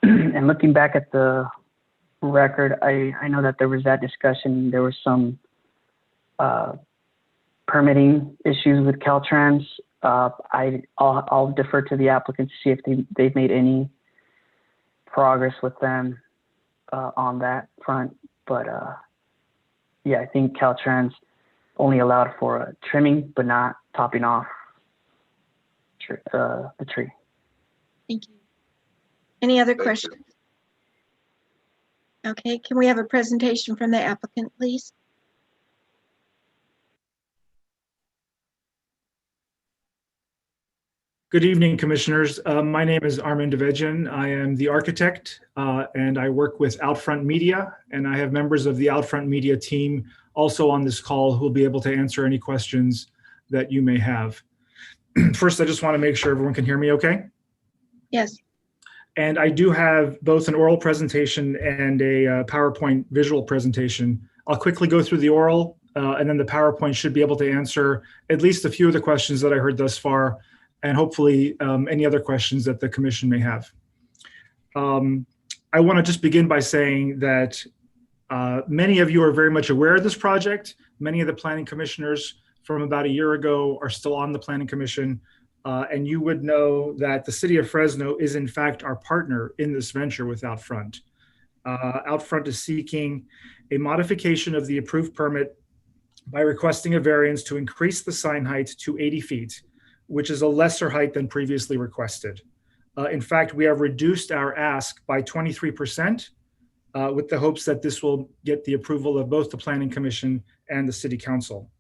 And looking back at the record, I know that there was that discussion. There was some permitting issues with Caltrans. I'll defer to the applicant to see if they've made any progress with them on that front. But yeah, I think Caltrans only allowed for trimming, but not topping off the tree. Thank you. Any other questions? Okay, can we have a presentation from the applicant, please? Good evening, commissioners. My name is Armin Devedjian. I am the architect and I work with Outfront Media, and I have members of the Outfront Media team also on this call who will be able to answer any questions that you may have. First, I just want to make sure everyone can hear me okay? Yes. And I do have both an oral presentation and a PowerPoint visual presentation. I'll quickly go through the oral and then the PowerPoint should be able to answer at least a few of the questions that I heard thus far, and hopefully any other questions that the commission may have. I want to just begin by saying that many of you are very much aware of this project. Many of the planning commissioners from about a year ago are still on the planning commission. And you would know that the city of Fresno is in fact our partner in this venture with Outfront. Outfront is seeking a modification of the approved permit by requesting a variance to increase the sign height to 80 feet, which is a lesser height than previously requested. In fact, we have reduced our ask by 23% with the hopes that this will get the approval of both the Planning Commission and the City Council.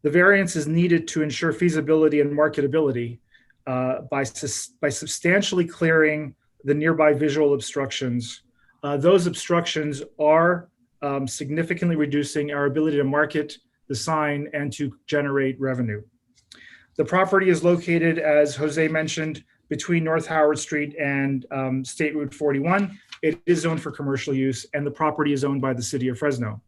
The variance is needed to ensure feasibility and marketability by substantially clearing the nearby visual obstructions. Those obstructions are significantly reducing our ability to market the sign and to generate revenue. The property is located, as Jose mentioned, between North Howard Street and State Route 41. It is zoned for commercial use, and the property is owned by the city of Fresno.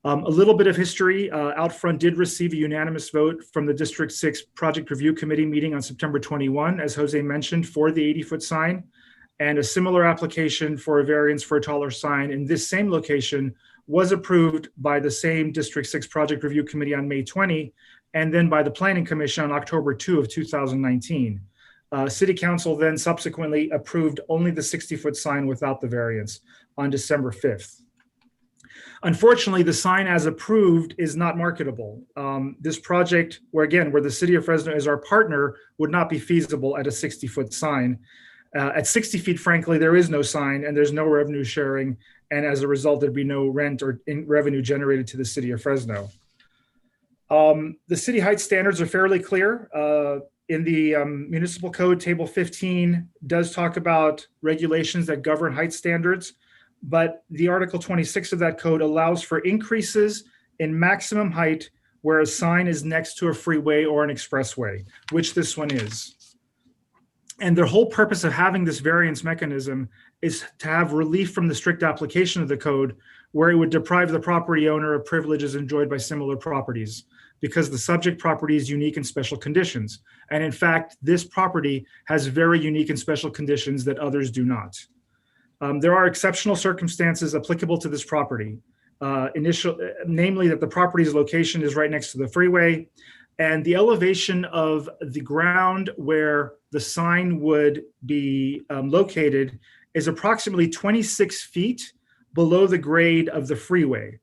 A little bit of history, Outfront did receive a unanimous vote from the District 6 Project Review Committee meeting on September 21, as Jose mentioned, for the 80-foot sign, and a similar application for a variance for a taller sign in this same location was approved by the same District 6 Project Review Committee on May 20, and then by the Planning Commission on October 2 of 2019. City Council then subsequently approved only the 60-foot sign without the variance on December 5th. Unfortunately, the sign as approved is not marketable. This project, where the city of Fresno is our partner, would not be feasible at a 60-foot sign. At 60 feet, frankly, there is no sign and there's no revenue sharing. And as a result, there'd be no rent or revenue generated to the city of Fresno. The city height standards are fairly clear. In the municipal code, table 15 does talk about regulations that govern height standards, but the article 26 of that code allows for increases in maximum height where a sign is next to a freeway or an expressway, which this one is. And the whole purpose of having this variance mechanism is to have relief from the strict application of the code, where it would deprive the property owner of privileges enjoyed by similar properties, because the subject property is unique and special conditions. And in fact, this property has very unique and special conditions that others do not. There are exceptional circumstances applicable to this property. Namely that the property's location is right next to the freeway, and the elevation of the ground where the sign would be located is approximately 26 feet below the grade of the freeway.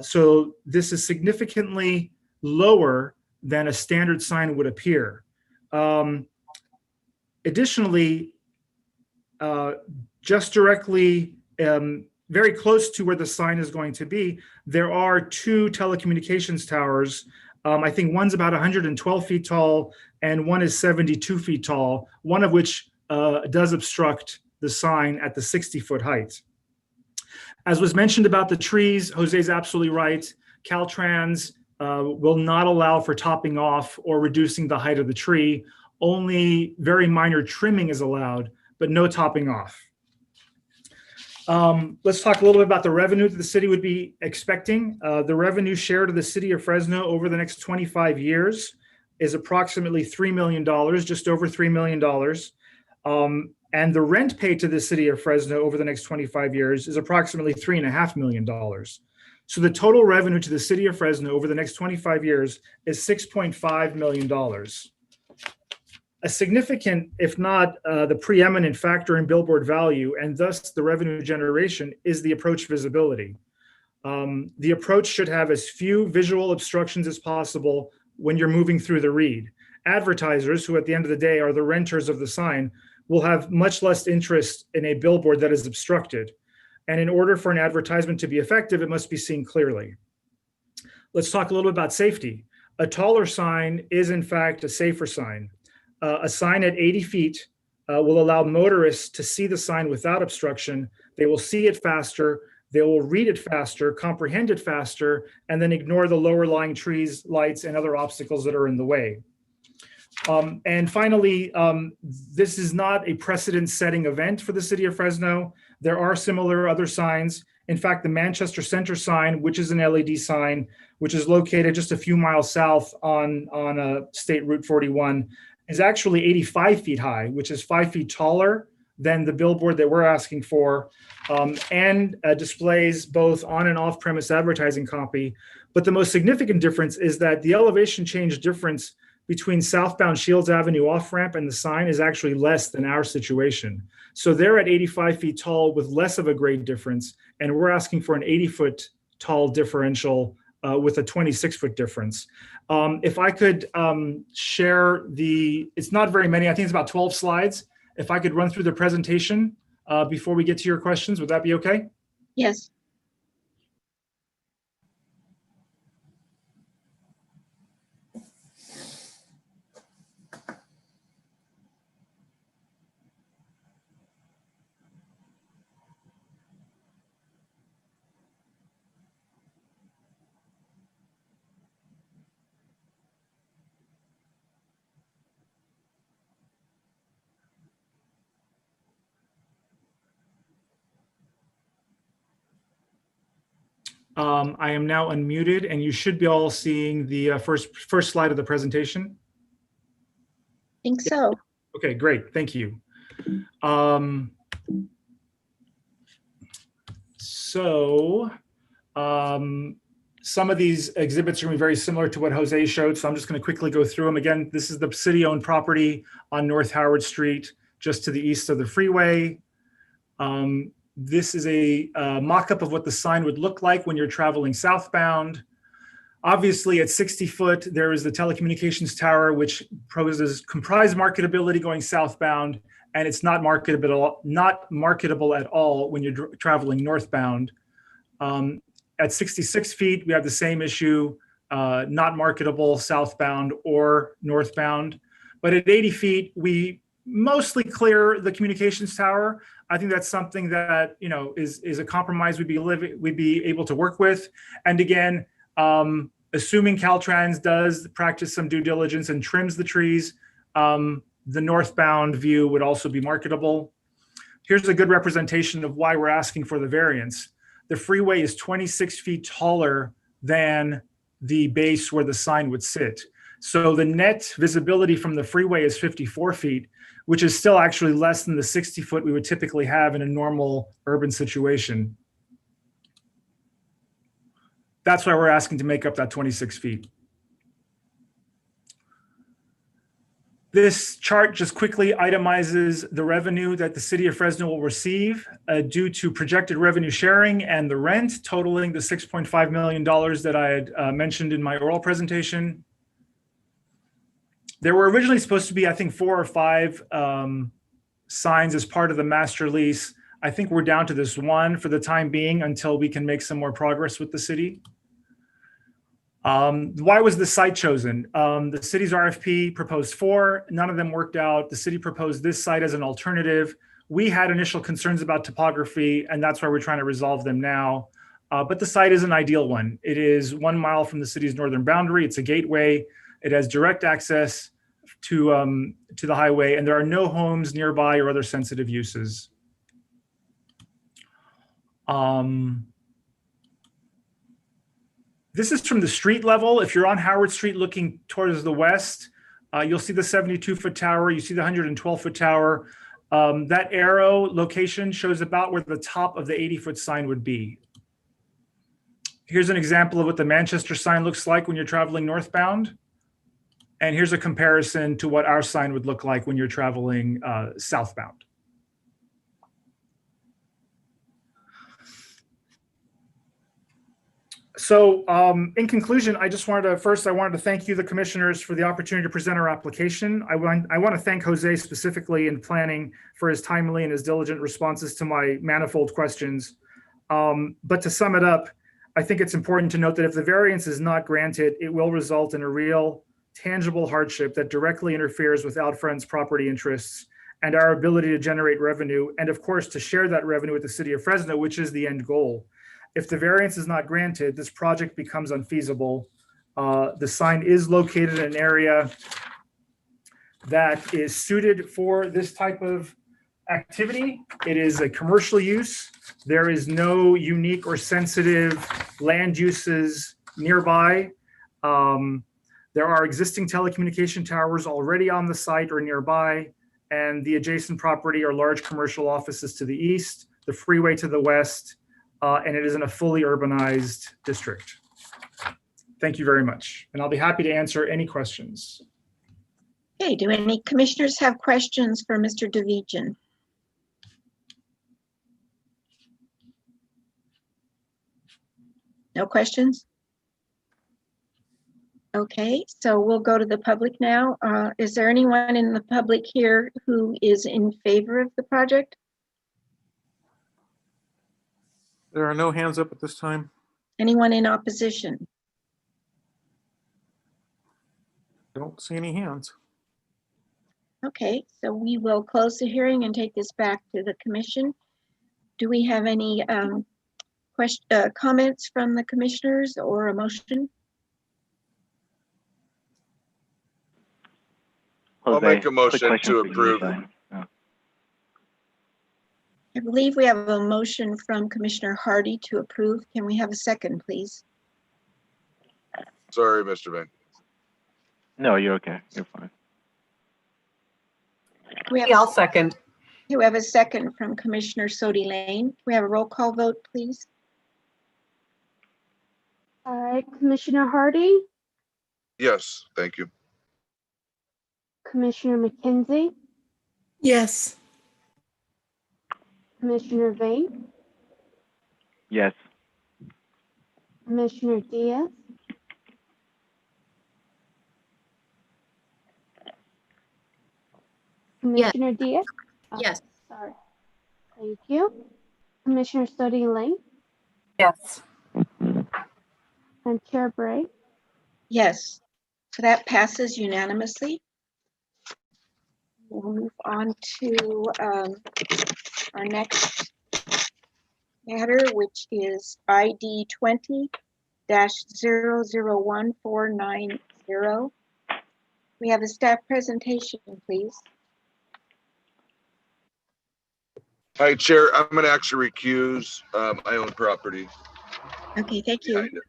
So this is significantly lower than a standard sign would appear. Additionally, just directly, very close to where the sign is going to be, there are two telecommunications towers. I think one's about 112 feet tall and one is 72 feet tall, one of which does obstruct the sign at the 60-foot height. As was mentioned about the trees, Jose's absolutely right. Caltrans will not allow for topping off or reducing the height of the tree. only very minor trimming is allowed, but no topping off. Let's talk a little bit about the revenue that the city would be expecting. The revenue share to the city of Fresno over the next 25 years is approximately $3 million, just over $3 million. And the rent paid to the city of Fresno over the next 25 years is approximately $3.5 million. So the total revenue to the city of Fresno over the next 25 years is $6.5 million. A significant, if not the preeminent factor in billboard value, and thus the revenue generation, is the approach visibility. The approach should have as few visual obstructions as possible when you're moving through the reed. Advertisers, who at the end of the day are the renters of the sign, will have much less interest in a billboard that is obstructed. And in order for an advertisement to be effective, it must be seen clearly. Let's talk a little bit about safety. A taller sign is in fact a safer sign. A sign at 80 feet will allow motorists to see the sign without obstruction. They will see it faster, they will read it faster, comprehend it faster, and then ignore the lower lying trees, lights, and other obstacles that are in the way. And finally, this is not a precedent-setting event for the city of Fresno. There are similar other signs. In fact, the Manchester Center sign, which is an LED sign, which is located just a few miles south on State Route 41, is actually 85 feet high, which is 5 feet taller than the billboard that we're asking for, and displays both on and off-premise advertising copy. But the most significant difference is that the elevation change difference between southbound Shields Avenue off-ramp and the sign is actually less than our situation. So they're at 85 feet tall with less of a grade difference, and we're asking for an 80-foot tall differential with a 26-foot difference. If I could share it's not very many, I think it's about 12 slides. If I could run through the presentation before we get to your questions, would that be okay? Yes. I am now unmuted, and you should be all seeing the first slide of the presentation. I think so. Okay, great. Thank you. Some of these exhibits are going to be very similar to what Jose showed, so I'm just going to quickly go through them. Again, this is the city-owned property on North Howard Street, just to the east of the freeway. This is a mock-up of what the sign would look like when you're traveling southbound. Obviously, at 60 foot, there is the telecommunications tower, which comprise marketability going southbound, and it's not marketable at all when you're traveling northbound. At 66 feet, we have the same issue, not marketable southbound or northbound. But at 80 feet, we mostly clear the communications tower. I think that's something that is a compromise we'd be able to work with. And again, assuming Caltrans does practice some due diligence and trims the trees, the northbound view would also be marketable. Here's a good representation of why we're asking for the variance. The freeway is 26 feet taller than the base where the sign would sit. So the net visibility from the freeway is 54 feet, which is still actually less than the 60 foot we would typically have in a normal urban situation. That's why we're asking to make up that 26 feet. This chart just quickly itemizes the revenue that the city of Fresno will receive due to projected revenue sharing and the rent, totaling the $6.5 million that I had mentioned in my oral presentation. There were originally supposed to be, I think, 4 or 5 signs as part of the master lease. I think we're down to this one for the time being until we can make some more progress with the city. Why was the site chosen? The city's RFP proposed 4, none of them worked out. The city proposed this site as an alternative. We had initial concerns about topography, and that's why we're trying to resolve them now. But the site is an ideal one. It is 1 mile from the city's northern boundary. It's a gateway. It has direct access to the highway, and there are no homes nearby or other sensitive uses. This is from the street level. If you're on Howard Street looking towards the west, you'll see the 72-foot tower. You see the 112-foot tower. That arrow location shows about where the top of the 80-foot sign would be. Here's an example of what the Manchester sign looks like when you're traveling northbound. And here's a comparison to what our sign would look like when you're traveling southbound. So in conclusion, I wanted to thank you, the commissioners, for the opportunity to present our application. I want to thank Jose specifically in planning for his timely and his diligent responses to my manifold questions. But to sum it up, I think it's important to note that if the variance is not granted, it will result in a real, tangible hardship that directly interferes with Outfront's property interests and our ability to generate revenue, and of course, to share that revenue with the city of Fresno, which is the end goal. If the variance is not granted, this project becomes unfeasible. The sign is located in an area that is suited for this type of activity. It is a commercial use. There is no unique or sensitive land uses nearby. There are existing telecommunication towers already on the site or nearby, and the adjacent property are large commercial offices to the east, the freeway to the west, and it is in a fully urbanized district. Thank you very much. And I'll be happy to answer any questions. Okay, do any commissioners have questions for Mr. Devijan? No questions? Okay, so we'll go to the public now. Is there anyone in the public here who is in favor of the project? There are no hands up at this time. Anyone in opposition? Don't see any hands. Okay, so we will close the hearing and take this back to the commission. Do we have any comments from the commissioners or a motion? I'll make a motion to approve. I believe we have a motion from Commissioner Hardy to approve. Can we have a second, please? Sorry, Mr. Bain. No, you're okay. You're fine. I'll second. We have a second from Commissioner Sodi Lane. Can we have a roll call vote, please? All right, Commissioner Hardy, Yes, thank you. Commissioner McKenzie, Yes. Commissioner Vane, Yes. Commissioner Diaz, Commissioner Diaz? Oh, Yes. sorry. Thank you. Commissioner Sodi Lane Yes. and Chair Bray. Yes, so that passes unanimously. We'll move on to our next matter, which is ID 20-001490. We have a staff presentation, please. Hi, Chair. I'm going to actually recuse my own property. Okay, thank you. Behind it.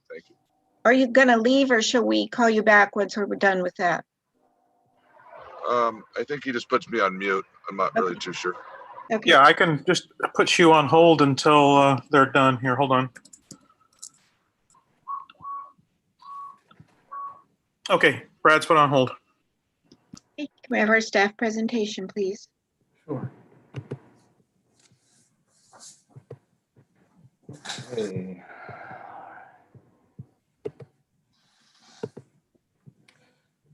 Thank you. Are you gonna leave or shall we call you back once we're done with that? I think he just puts me on mute. I'm not really too sure. Okay. Yeah, I can just put you on hold until they're done. Here, hold on. Okay, Brad's put on hold. Okay, can we have our staff presentation, please? Sure. Okay.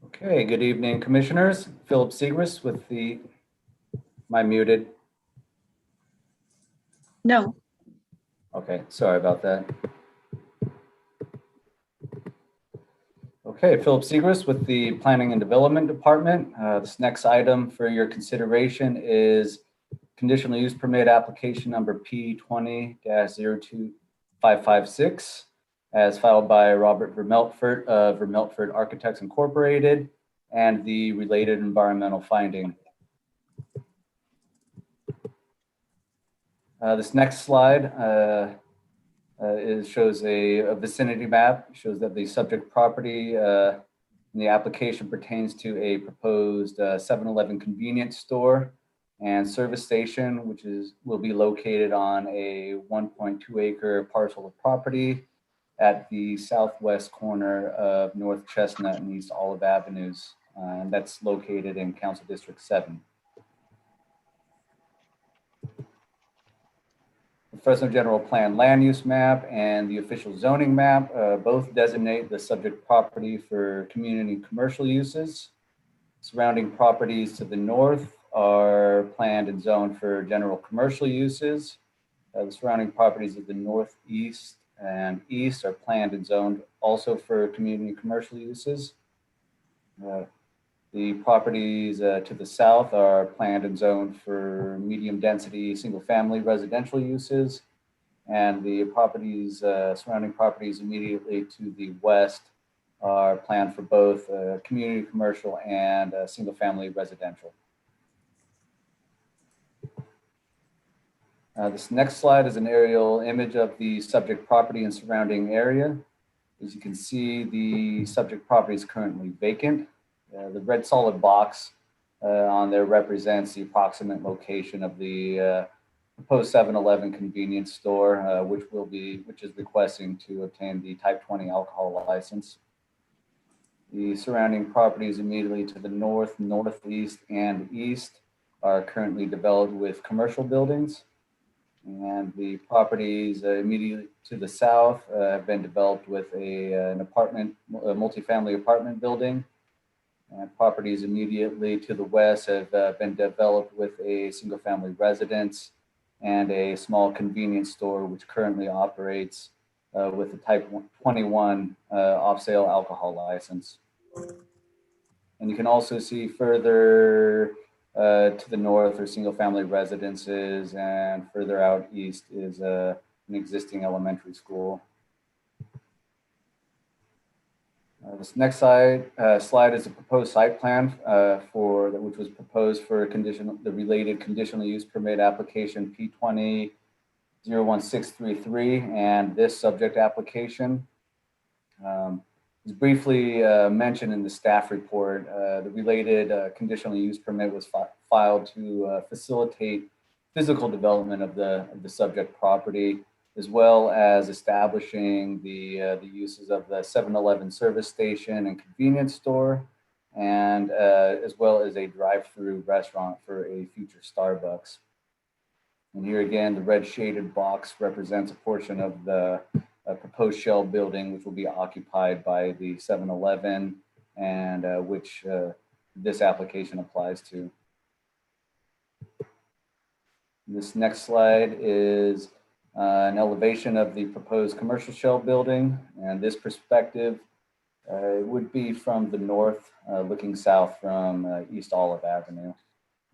Okay, good evening, commissioners. Philip Segrist with the, am I muted? No. Okay, sorry about that. Okay, Philip Segrist with the Planning and Development Department. This next item for your consideration is conditional use permit application number P20-02556 as filed by Robert Vermeltford of Vermeltford Architects Incorporated and the related environmental finding. This next slide shows a vicinity map. It shows that the subject property in the application pertains to a proposed 7-Eleven convenience store and service station, which will be located on a 1.2 acre parcel of property at the southwest corner of North Chestnut and East Olive Avenues. And that's located in Council District 7. The Fresno General Plan land use map and the official zoning map both designate the subject property for community commercial uses. Surrounding properties to the north are planned and zoned for general commercial uses. The surrounding properties of the northeast and east are planned and zoned also for community commercial uses. The properties to the south are planned and zoned for medium density single family residential uses. And the properties, surrounding properties immediately to the west are planned for both community commercial and single family residential. This next slide is an aerial image of the subject property and surrounding area. As you can see, the subject property is currently vacant. The red solid box on there represents the approximate location of the proposed 7-Eleven convenience store, which is requesting to obtain the Type 20 alcohol license. The surrounding properties immediately to the north, northeast, and east are currently developed with commercial buildings. And the properties immediately to the south have been developed with a multifamily apartment building. And properties immediately to the west have been developed with a single family residence and a small convenience store, which currently operates with a Type 21 off-sale alcohol license. And you can also see further to the north are single family residences, and further out east is an existing elementary school. This next slide is a proposed site plan which was proposed for the related conditional use permit application P20-01633 and this subject application. As briefly mentioned in the staff report, the related conditional use permit was filed to facilitate physical development of the subject property, as well as establishing the uses of the 7-Eleven service station and convenience store, and as well as a drive-through restaurant for a future Starbucks. And here again, the red shaded box represents a portion of the proposed shell building, which will be occupied by the 7-Eleven and which this application applies to. This next slide is an elevation of the proposed commercial shell building. And this perspective would be from the north, looking south from East Olive Avenue.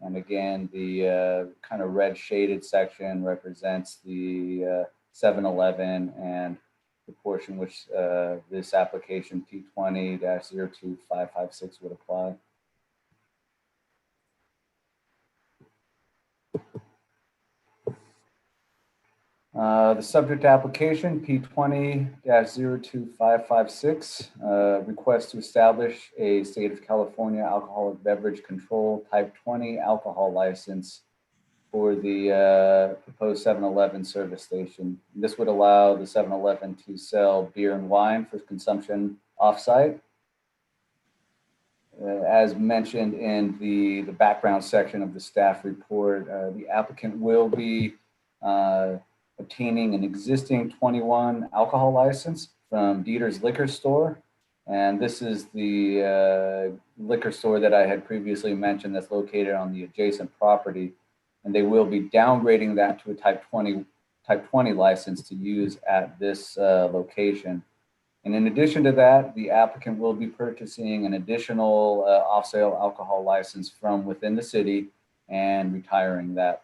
And again, the kind of red shaded section represents the 7-Eleven and the portion which this application P20-02556 would apply. The subject application P20-02556 requests to establish a state of California alcoholic beverage control Type 20 alcohol license for the proposed 7-Eleven service station. This would allow the 7-Eleven to sell beer and wine for consumption off-site. As mentioned in the background section of the staff report, the applicant will be obtaining an existing 21 alcohol license from Dieter's Liquor Store. And this is the liquor store that I had previously mentioned that's located on the adjacent property. And they will be downgrading that to a Type 20 license to use at this location. And in addition to that, the applicant will be purchasing an additional off-sale alcohol license from within the city and retiring that.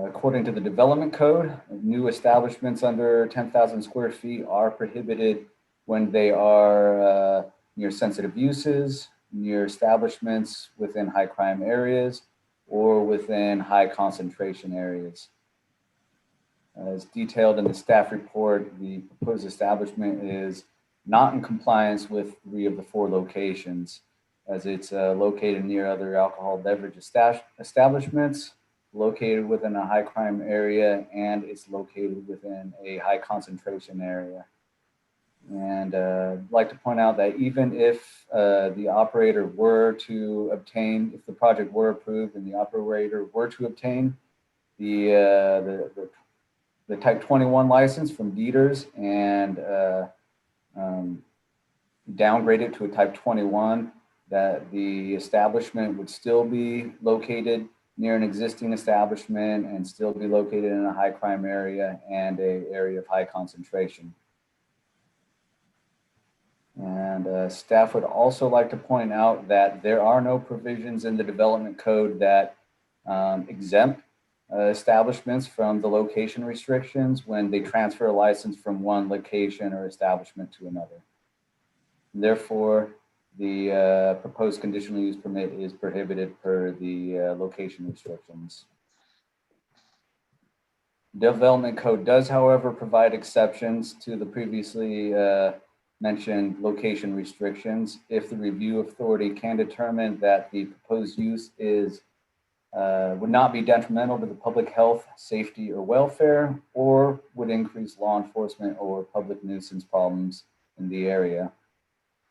According to the development code, new establishments under 10,000 square feet are prohibited when they are near sensitive uses, near establishments within high crime areas, or within high concentration areas. As detailed in the staff report, the proposed establishment is not in compliance with 3 of the 4 locations, as it's located near other alcohol beverage establishments, located within a high crime area, and it's located within a high concentration area. And I'd like to point out that even if the operator were to obtain, if the project were approved and the operator were to obtain the Type 21 license from Dieters and downgrade it to a Type 21, that the establishment would still be located near an existing establishment and still be located in a high crime area and an area of high concentration. And staff would also like to point out that there are no provisions in the development code that exempt establishments from the location restrictions when they transfer a license from one location or establishment to another. Therefore, the proposed conditional use permit is prohibited per the location restrictions. Development code does, however, provide exceptions to the previously mentioned location restrictions if the review authority can determine that the proposed use is would not be detrimental to the public health, safety, or welfare, or would increase law enforcement or public nuisance problems in the area,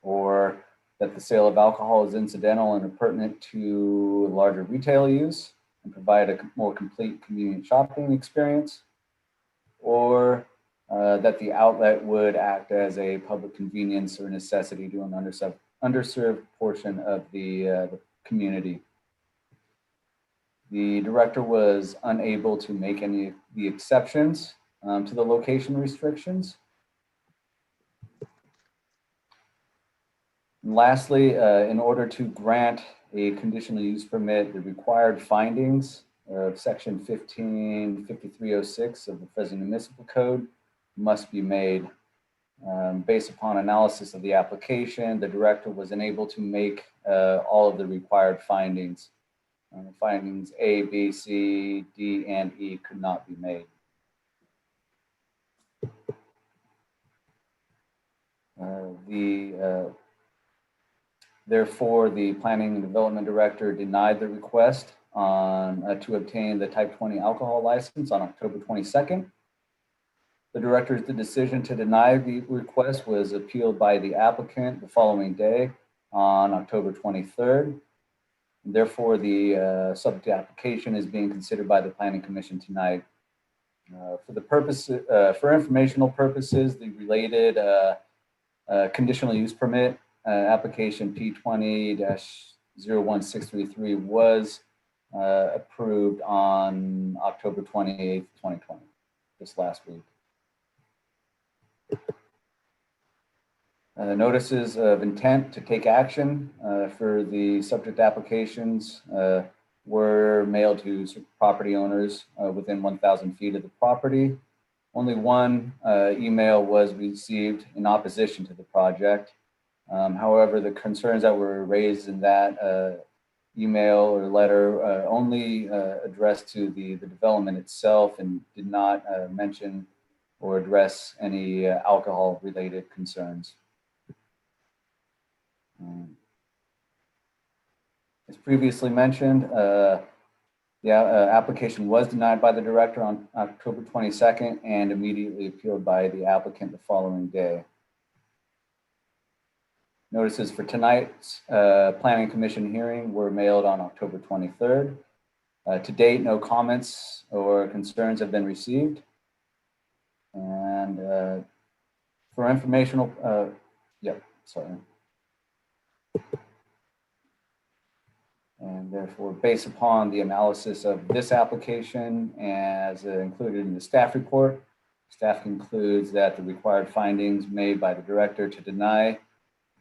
or that the sale of alcohol is incidental and pertinent to larger retail use and provide a more complete, convenient shopping experience, or that the outlet would act as a public convenience or necessity to an underserved portion of the community. The director was unable to make any of the exceptions to the location restrictions. And lastly, in order to grant a conditional use permit, the required findings of section 155306 of the Fresno Municipal Code must be made. Based upon analysis of the application, the director was unable to make all of the required findings. Findings A, B, C, D, and E could not be made. Therefore, the Planning and Development Director denied the request to obtain the Type 20 alcohol license on October 22nd. The director's decision to deny the request was appealed by the applicant the following day on October 23rd. Therefore, the subject application is being considered by the Planning Commission tonight. For informational purposes, the related conditional use permit application P20-01633 was approved on October 28th, 2020, this last week. Notices of intent to take action for the subject applications were mailed to property owners within 1,000 feet of the property. Only one email was received in opposition to the project. However, the concerns that were raised in that email or letter only addressed to the development itself and did not mention or address any alcohol-related concerns. As previously mentioned, the application was denied by the director on October 22nd and immediately appealed by the applicant the following day. Notices for tonight's Planning Commission hearing were mailed on October 23rd. To date, no comments or concerns have been received. And for informational, And therefore, based upon the analysis of this application as included in the staff report, staff concludes that the required findings made by the director to deny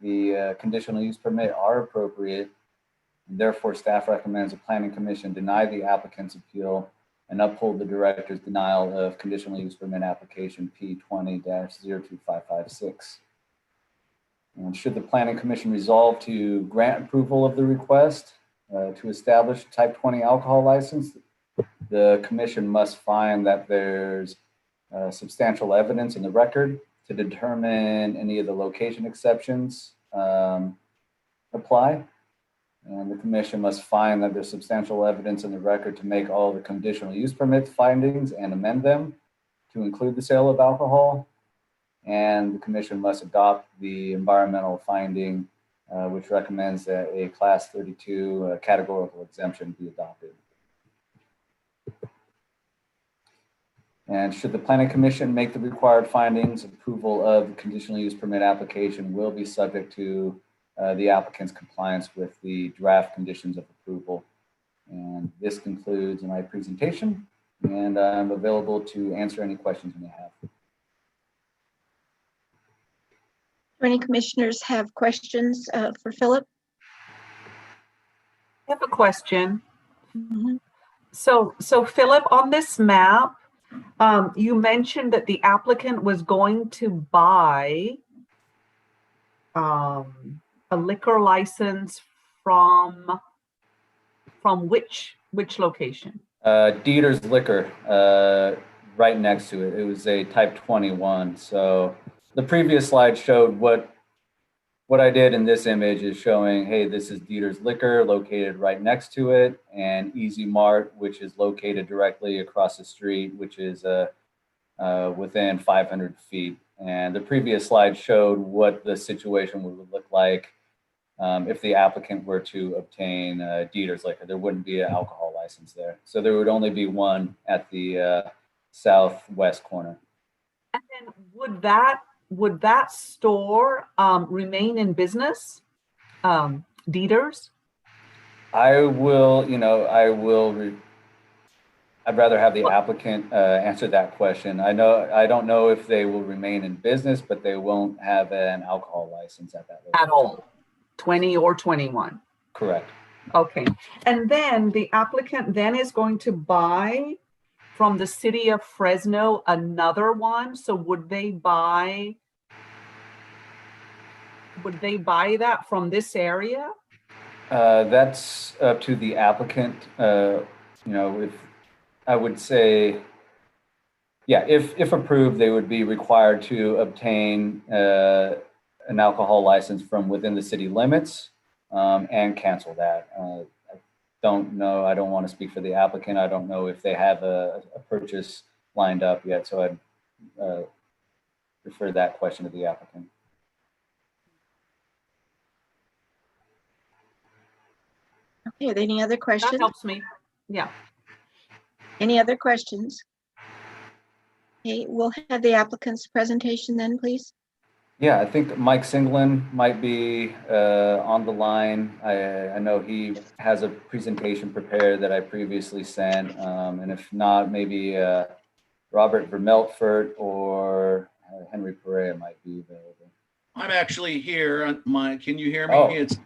the conditional use permit are appropriate. And therefore, staff recommends the Planning Commission deny the applicant's appeal and uphold the director's denial of conditional use permit application P20-02556. And should the Planning Commission resolve to grant approval of the request to establish type 20 alcohol license, the commission must find that there's substantial evidence in the record to determine any of the location exceptions apply. And the commission must find that there's substantial evidence in the record to make all the conditional use permit findings and amend them to include the sale of alcohol. And the commission must adopt the environmental finding, which recommends that a class 32 categorical exemption be adopted. And should the Planning Commission make the required findings, approval of the conditional use permit application will be subject to the applicant's compliance with the draft conditions of approval. And this concludes my presentation, and I'm available to answer any questions you may have. Do any commissioners have questions for Philip? I have a question. Mhm. So Philip, on this map, you mentioned that the applicant was going to buy a liquor license from which location? Dieter's Liquor, right next to it. It was a type 21. So the previous slide showed what I did in this image is showing, hey, this is Dieter's Liquor located right next to it, and Easy Mart, which is located directly across the street, which is within 500 feet. And the previous slide showed what the situation would look like if the applicant were to obtain Dieter's Liquor. There wouldn't be an alcohol license there. So there would only be one at the southwest corner. And then would that store remain in business, Dieter's? I'd rather have the applicant answer that question. I don't know if they will remain in business, but they won't have an alcohol license at that location. At all, 20 or 21? Correct. Okay, and then the applicant then is going to buy from the city of Fresno another one. So would they buy that from this area? That's up to the applicant. If I would say, yeah, if approved, they would be required to obtain an alcohol license from within the city limits and cancel that. I don't know. I don't want to speak for the applicant. I don't know if they have a purchase lined up yet. So I'd refer that question to the applicant. Okay, are there any other questions? That helps me. Yeah. Any other questions? Okay, we'll have the applicant's presentation then, please. Yeah, I think Mike Singlin might be on the line. I know he has a presentation prepared that I previously sent. And if not, maybe Robert Vermeltfort or Henry Perea might be available. I'm actually here. Can you hear me? Oh. It's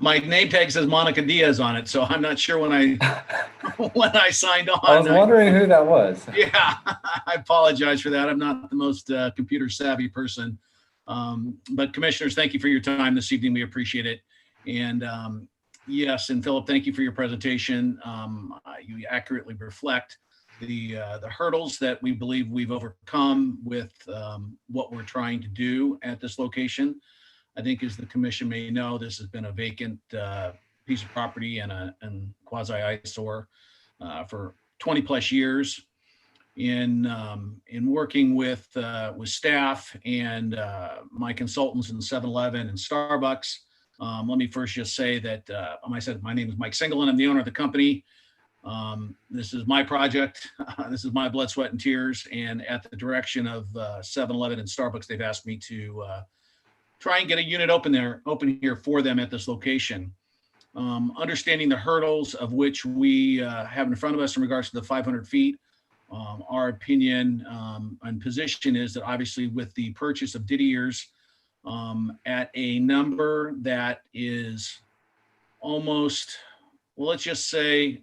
my name tag says Monica Diaz on it, so I'm not sure when I signed on. I was wondering who that was. Yeah, I apologize for that. I'm not the most computer savvy person. But commissioners, thank you for your time this evening. We appreciate it. And yes, and Philip, thank you for your presentation. You accurately reflect the hurdles that we believe we've overcome with what we're trying to do at this location. I think, as the commission may know, this has been a vacant piece of property and quasi eyesore for 20 plus years. In working with staff and my consultants in 7-Eleven and Starbucks, let me first just say that my name is Mike Singlin. I'm the owner of the company. This is my project. This is my blood, sweat, and tears. And at the direction of 7-Eleven and Starbucks, they've asked me to try and get a unit open here for them at this location. Understanding the hurdles of which we have in front of us in regards to the 500 feet, our opinion and position is that obviously with the purchase of Didier's at a number that is almost, well, let's just say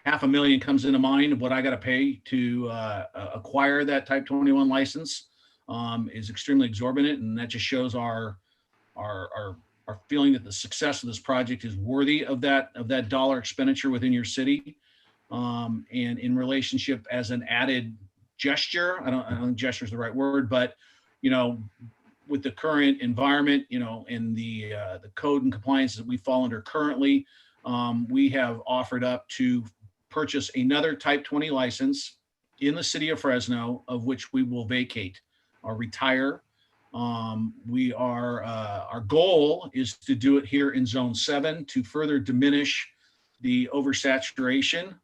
$500,000 comes into mind of what I got to pay to acquire that type 21 license is extremely exorbitant. And that just shows our are feeling that the success of this project is worthy of that dollar expenditure within your city, and in relationship as an added gesture. I don't think gesture is the right word, but with the current environment, and the code and compliance that we fall under currently, we have offered up to purchase another Type 20 license in the city of Fresno, of which we will vacate or retire. Our goal is to do it here in Zone 7 to further diminish the oversaturation.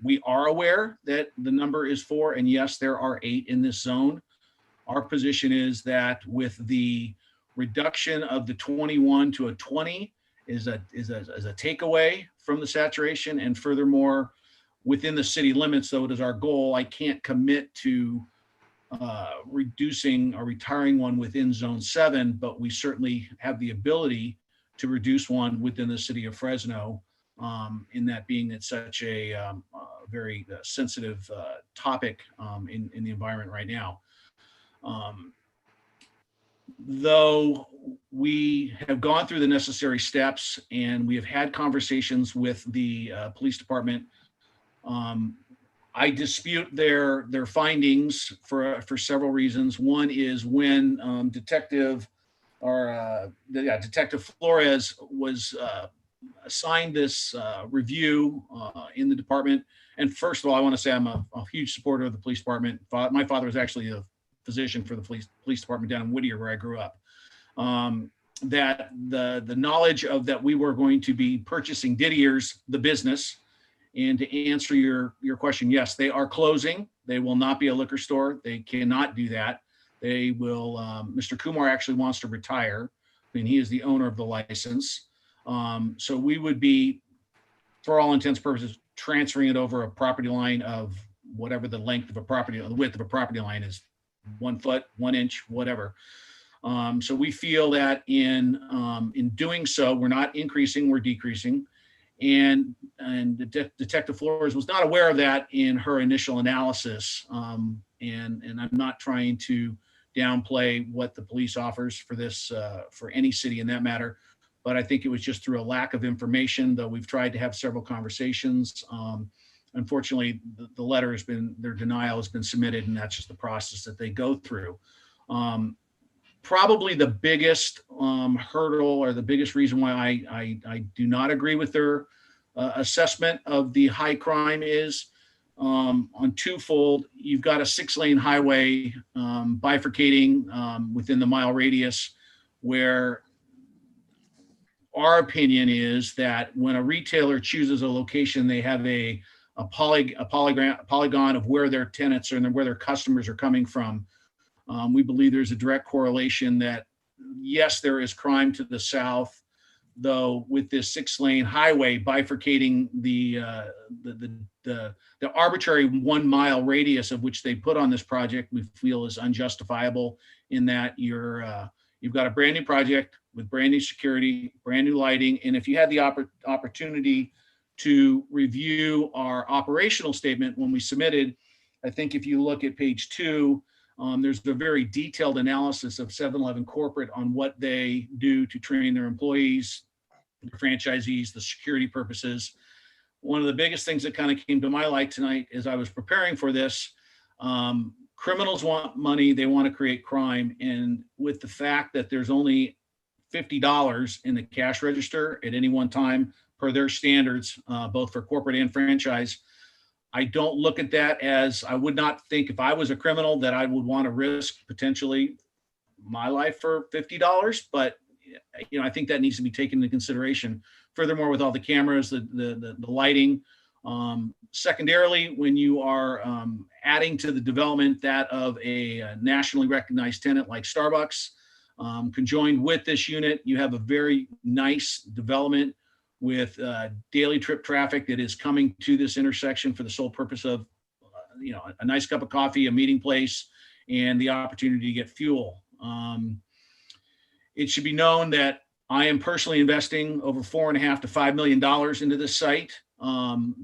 We are aware that the number is 4, and yes, there are 8 in this zone. Our position is that with the reduction of the 21 to a 20 is a takeaway from the saturation, and furthermore, within the city limits, though it is our goal, I can't commit to reducing or retiring one within Zone 7, but we certainly have the ability to reduce one within the city of Fresno, in that being it's such a very sensitive topic in the environment right now. Though we have gone through the necessary steps and we have had conversations with the police department, I dispute their findings for several reasons. One is when Detective Flores was assigned this review in the department. And first of all, I want to say I'm a huge supporter of the police department. My father was actually a physician for the police department down in Whittier, where I grew up. That the knowledge of that we were going to be purchasing Didier's, the business. And to answer your question, yes, they are closing. They will not be a liquor store. They cannot do that. They will, Mr. Kumar actually wants to retire. I mean, he is the owner of the license. So we would be, for all intents and purposes, transferring it over a property line of whatever the length of a property, the width of a property line is, 1 foot, 1 inch, whatever. So we feel that in doing so, we're not increasing, we're decreasing. And Detective Flores was not aware of that in her initial analysis. And I'm not trying to downplay what the police offers for this, for any city in that matter. But I think it was just through a lack of information, though we've tried to have several conversations. Unfortunately, the letter has been, their denial has been submitted, and that's just the process that they go through. Probably the biggest hurdle, or the biggest reason why I do not agree with their assessment of the high crime is on twofold. You've got a 6-lane highway bifurcating within the mile radius, where our opinion is that when a retailer chooses a location, they have a polygon of where their tenants are and where their customers are coming from. We believe there's a direct correlation that, yes, there is crime to the south, though with this 6-lane highway bifurcating the arbitrary 1 mile radius of which they put on this project, we feel is unjustifiable, in that you've got a brand new project with brand new security, brand new lighting. And if you had the opportunity to review our operational statement when we submitted, I think if you look at page 2, there's a very detailed analysis of 7-Eleven corporate on what they do to train their employees, their franchisees, the security purposes. One of the biggest things that kind of came to my light tonight as I was preparing for this, criminals want money, they want to create crime. And with the fact that there's only $50 in the cash register at any one time per their standards, both for corporate and franchise, I don't look at that as, I would not think if I was a criminal that I would want to risk potentially my life for $50, but I think that needs to be taken into consideration. Furthermore, with all the cameras, the lighting. Secondarily, when you are adding to the development that of a nationally recognized tenant like Starbucks, conjoined with this unit, you have a very nice development with daily trip traffic that is coming to this intersection for the sole purpose of, a nice cup of coffee, a meeting place, and the opportunity to get fuel. It should be known that I am personally investing over $4.5 to $5 million into this site.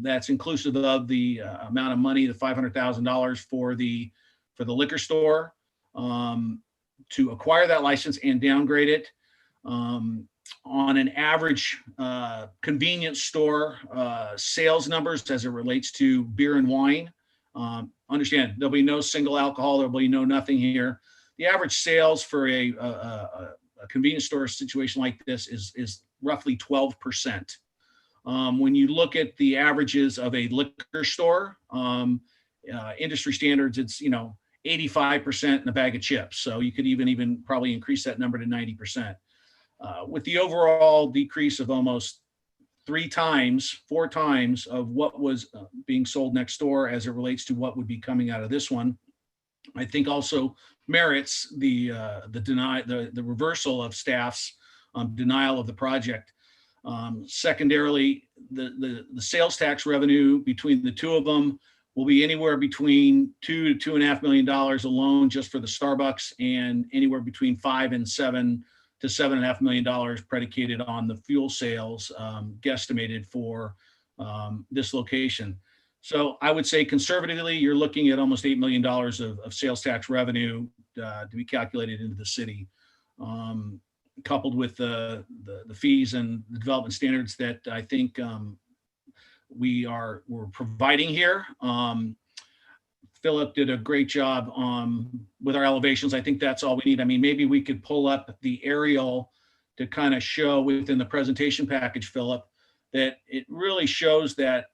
That's inclusive of the amount of money, the $500,000 for the liquor store, to acquire that license and downgrade it. On an average convenience store sales numbers as it relates to beer and wine. Understand, there'll be no single alcohol, there'll be no nothing here. The average sales for a convenience store situation like this is roughly 12%. When you look at the averages of a liquor store, industry standards, it's 85% in a bag of chips. So you could even probably increase that number to 90%. With the overall decrease of almost 4 times of what was being sold next door as it relates to what would be coming out of this one, I think also merits the reversal of staff's denial of the project. Secondarily, the sales tax revenue between the two of them will be anywhere between $2 to $2.5 million alone just for the Starbucks, and anywhere between $5 and $7 to $7.5 million predicated on the fuel sales guesstimated for this location. So I would say conservatively, you're looking at almost $8 million of sales tax revenue to be calculated into the city, coupled with the fees and the development standards that I think we're providing here. Philip did a great job with our elevations. I think that's all we need. I mean, maybe we could pull up the aerial to kind of show within the presentation package, Philip, that it really shows that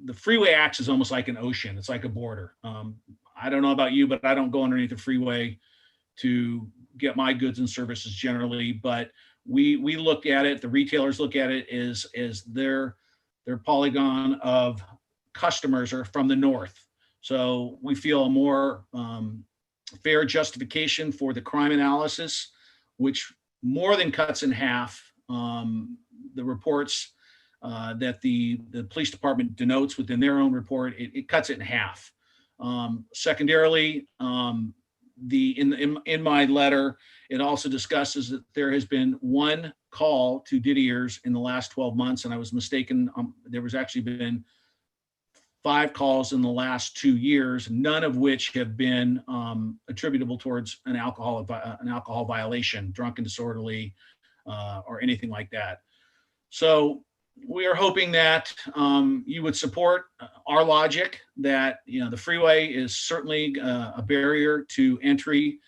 the freeway acts is almost like an ocean. It's like a border. I don't know about you, but I don't go underneath the freeway to get my goods and services generally, but we look at it, the retailers look at it as their polygon of customers are from the north. So we feel a more fair justification for the crime analysis, which more than cuts in half the reports that the police department denotes within their own report. It cuts it in half. Secondarily, in my letter, it also discusses that there has been one call to Didier's in the last 12 months, and I was mistaken. There was actually been 5 calls in the last 2 years, none of which have been attributable towards an alcohol violation, drunken, disorderly, or anything like that. So we are hoping that you would support our logic that the freeway is certainly a barrier to entry,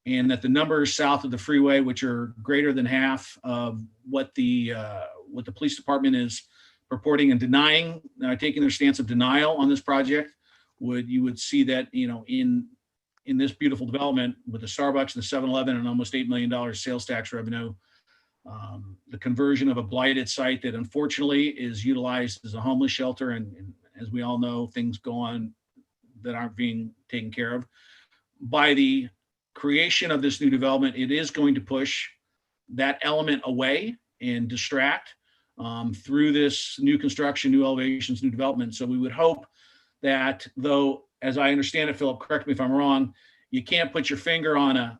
and that the numbers south of the freeway, which are greater than half of what the police department is purporting and denying, taking their stance of denial on this project, you would see that in this beautiful development with the Starbucks and the 7-Eleven and almost $8 million sales tax revenue, the conversion of a blighted site that unfortunately is utilized as a homeless shelter, and as we all know, things go on that aren't being taken care of. By the creation of this new development, it is going to push that element away and distract through this new construction, new elevations, new development. So we would hope that, though, as I understand it, Philip, correct me if I'm wrong, you can't put your finger on a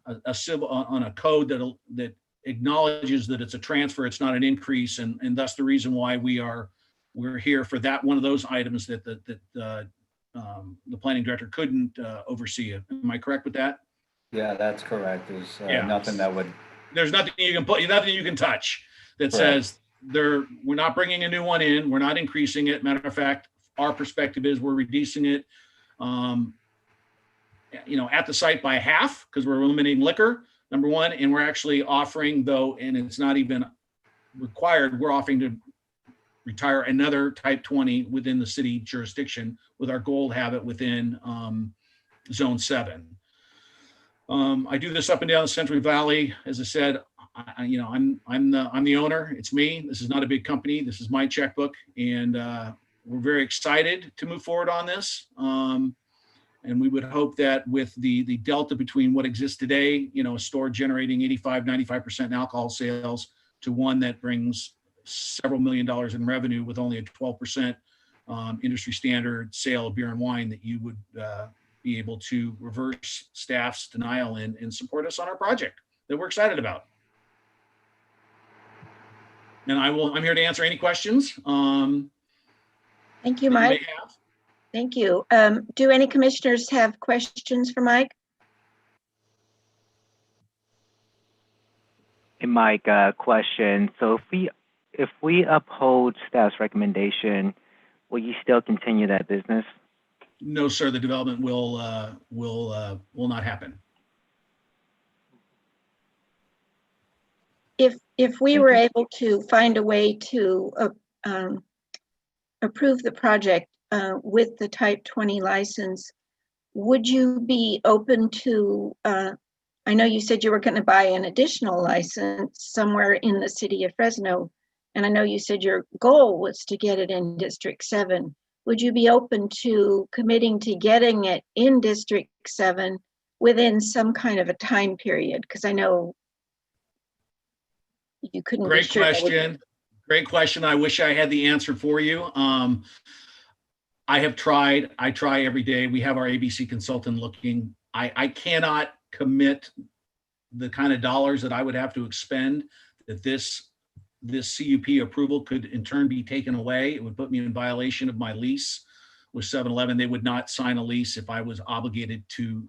code that acknowledges that it's a transfer, it's not an increase, and thus the reason why we're here for that one of those items that the planning director couldn't oversee it. Am I correct with that? Yeah, that's correct. There's nothing that would. There's nothing you can put, nothing you can touch that says we're not bringing a new one in, we're not increasing it. Matter of fact, our perspective is we're reducing it, at the site by half because we're eliminating liquor, number one, and we're actually offering, though, and it's not even required, we're offering to retire another type 20 within the city jurisdiction with our goal to have it within zone 7. I do this up and down the Central Valley. As I said, I'm the owner. It's me. This is not a big company. This is my checkbook, and we're very excited to move forward on this. And we would hope that with the delta between what exists today, a store generating 85, 95% in alcohol sales, to one that brings several $1 million in revenue with only a 12% industry standard sale of beer and wine, that you would be able to reverse staff's denial and support us on our project that we're excited about. And I'm here to answer any questions. Thank you, Mike. Thank you. Do any commissioners have questions for Mike? Hey, Mike, question. So if we uphold staff's recommendation, will you still continue that business? No, sir, the development will not happen. If we were able to find a way to approve the project with the type 20 license, would you be open to, I know you said you were going to buy an additional license somewhere in the city of Fresno, and I know you said your goal was to get it in District 7. Would you be open to committing to getting it in District 7 within some kind of a time period? Because I know you couldn't be Great sure. question. Great question. I wish I had the answer for you. I have tried. I try every day. We have our ABC consultant looking. I cannot commit the kind of dollars that I would have to expend that this CUP approval could in turn be taken away. It would put me in violation of my lease with 7-Eleven. They would not sign a lease if I was obligated to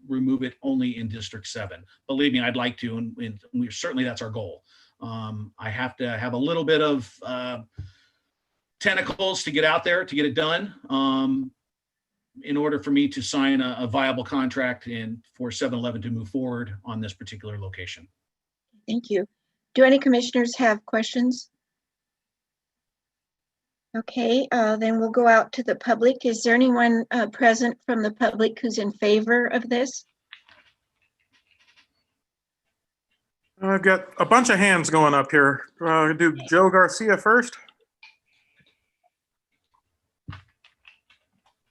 remove it only in District 7. Believe me, I'd like to, and certainly that's our goal. I have to have a little bit of tentacles to get out there to get it done in order for me to sign a viable contract and for 7-Eleven to move forward on this particular location. Thank you. Do any commissioners have questions? Okay, then we'll go out to the public. Is there anyone present from the public who's in favor of this? I've got a bunch of hands going up here. Do Joe Garcia first.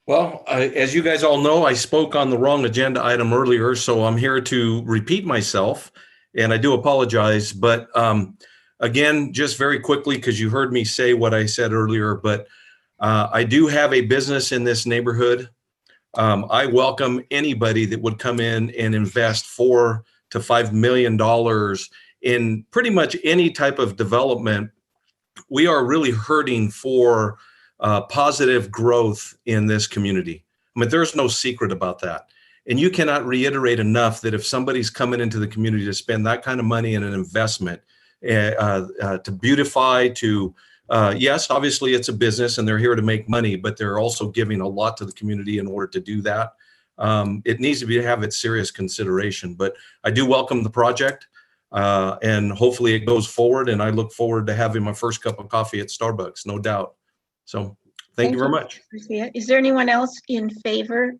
Well, as you guys all know, I spoke on the wrong agenda item earlier, so I'm here to repeat myself, and I do apologize. But again, just very quickly, because you heard me say what I said earlier, but I do have a business in this neighborhood. I welcome anybody that would come in and invest $4 to $5 million in pretty much any type of development. We are really hurting for positive growth in this community. I mean, there's no secret about that. And you cannot reiterate enough that if somebody's coming into the community to spend that kind of money in an investment, to beautify, to, yes, obviously it's a business and they're here to make money, but they're also giving a lot to the community in order to do that. It needs to have its serious consideration, but I do welcome the project and hopefully it goes forward, and I look forward to having my first cup of coffee at Starbucks, no doubt. So thank you very much. Is there anyone else in favor?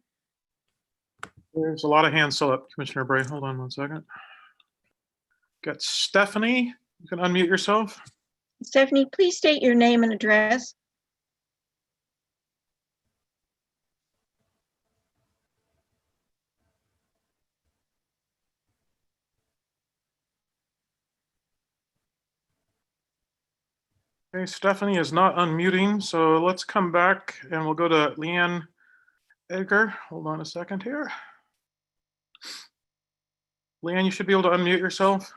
There's a lot of hands still up, Commissioner Bray. Hold on one second. Got Stephanie. You can unmute yourself. Stephanie, please state your name and address. Okay, Stephanie is not unmuting, so let's come back and we'll go to Leanne Edgar. Hold on a second here. Leanne, you should be able to unmute yourself.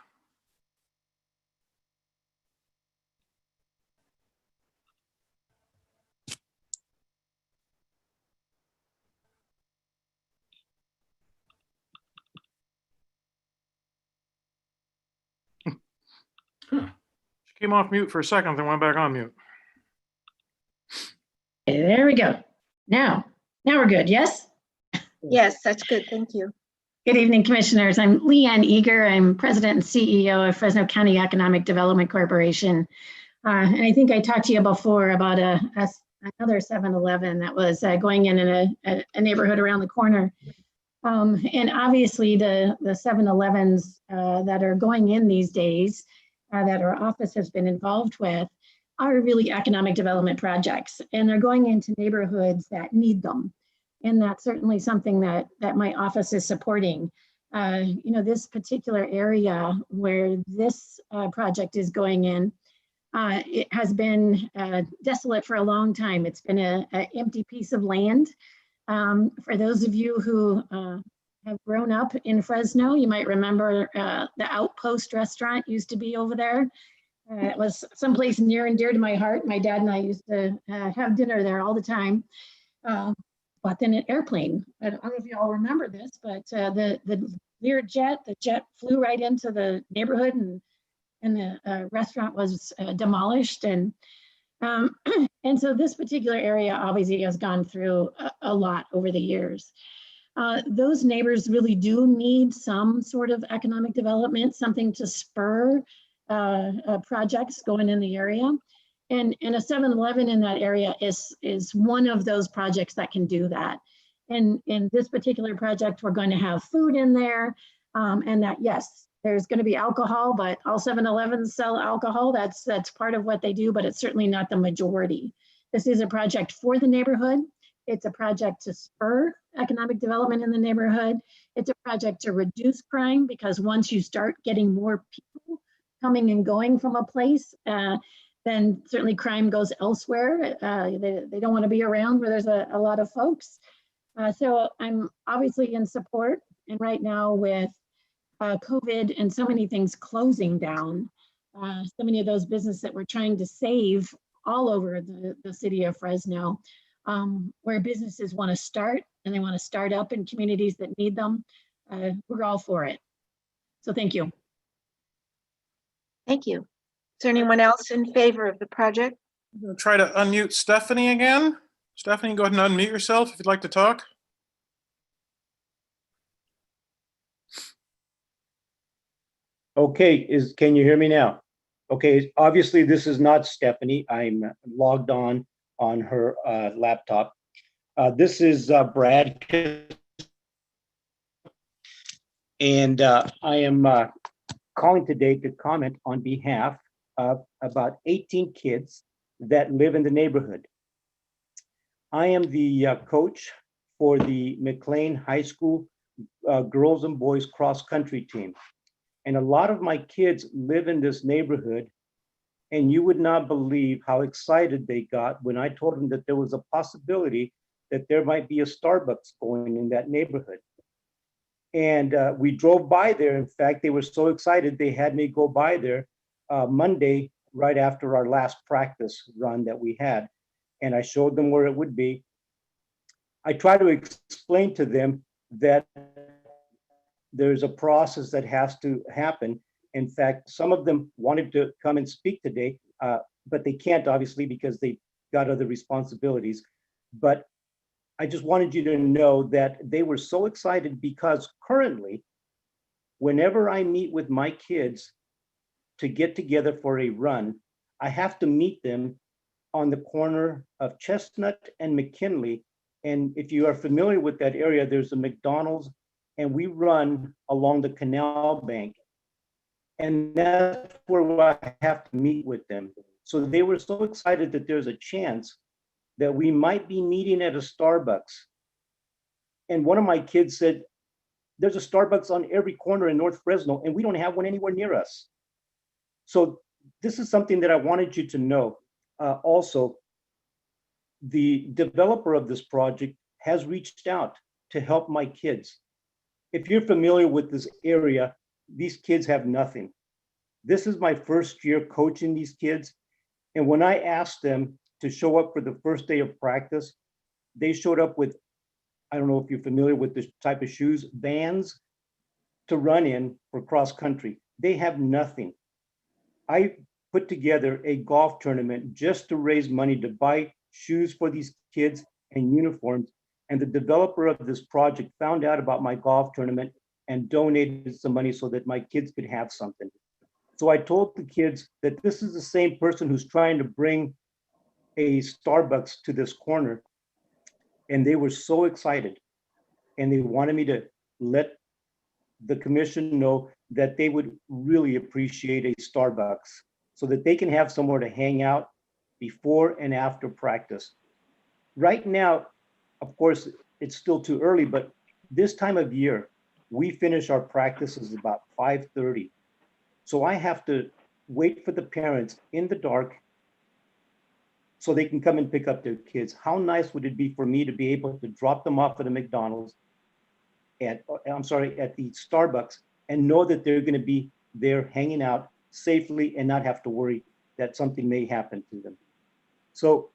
She came off mute for a second, then went back on mute. Okay, there we go. Now we're good, yes? Yes, that's good, thank you. Good evening, commissioners. I'm Leanne Eager. I'm president and CEO of Fresno County Economic Development Corporation. And I think I talked to you before about another 7-Eleven that was going in a neighborhood around the corner. And obviously the 7-Elevens that are going in these days that our office has been involved with are really economic development projects, and they're going into neighborhoods that need them. And that's certainly something that my office is supporting. You know, this particular area where this project is going in, it has been desolate for a long time. It's been an empty piece of land. For those of you who have grown up in Fresno, you might remember the Outpost restaurant used to be over there. It was someplace near and dear to my heart. My dad and I used to have dinner there all the time. But then an airplane, I don't know if you all remember this, but the Learjet. The jet flew right into the neighborhood, and the restaurant was demolished. And and so this particular area obviously has gone through a lot over the years. Those neighbors really do need some sort of economic development, something to spur projects going in the area. And a 7-Eleven in that area is one of those projects that can do that. And in this particular project, we're going to have food in there, and that, yes, there's going to be alcohol, but all 7-Elevens sell alcohol. That's part of what they do, but it's certainly not the majority. This is a project for the neighborhood. It's a project to spur economic development in the neighborhood. It's a project to reduce crime, because once you start getting more people coming and going from a place, then certainly crime goes elsewhere. They don't want to be around where there's a lot of folks. So I'm obviously in support. And right now with COVID and so many things closing down, so many of those businesses that we're trying to save all over the city of Fresno, where businesses want to start and they want to start up in communities that need them, we're all for it. So thank you. Thank you. Is there anyone else in favor of the project? I'm going to try to unmute Stephanie again. Stephanie, go ahead and unmute yourself if you'd like to talk. Okay, can you hear me now? Okay, obviously this is not Stephanie. I'm logged on her laptop. This is Brad. And I am calling today to comment on behalf of about 18 kids that live in the neighborhood. I am the coach for the McLean High School girls and boys cross country team. And a lot of my kids live in this neighborhood, and you would not believe how excited they got when I told them that there was a possibility that there might be a Starbucks going in that neighborhood. And we drove by there. In fact, they were so excited, they had me go by there Monday, right after our last practice run that we had. And I showed them where it would be. I try to explain to them that there's a process that has to happen. In fact, some of them wanted to come and speak today, but they can't, obviously, because they got other responsibilities. But I just wanted you to know that they were so excited, because currently, whenever I meet with my kids to get together for a run, I have to meet them on the corner of Chestnut and McKinley. And if you are familiar with that area, there's a McDonald's, and we run along the canal bank. And that's where I have to meet with them. So they were so excited that there's a chance that we might be meeting at a Starbucks. And one of my kids said, there's a Starbucks on every corner in North Fresno, and we don't have one anywhere near us. So this is something that I wanted you to know. Also, the developer of this project has reached out to help my kids. If you're familiar with this area, these kids have nothing. This is my first year coaching these kids. And when I asked them to show up for the first day of practice, they showed up with, I don't know if you're familiar with this type of shoes, Vans to run in for cross country. They have nothing. I put together a golf tournament just to raise money to buy shoes for these kids and uniforms. And the developer of this project found out about my golf tournament and donated some money so that my kids could have something. So I told the kids that this is the same person who's trying to bring a Starbucks to this corner. And they were so excited. And they wanted me to let the commission know that they would really appreciate a Starbucks so that they can have somewhere to hang out before and after practice. Right now, of course, it's still too early, but this time of year, we finish our practices about 5:30. So I have to wait for the parents in the dark so they can come and pick up their kids. How nice would it be for me to be able to drop them off at a McDonald's, at the Starbucks, and know that they're going to be there hanging out safely and not have to worry that something may happen to them. So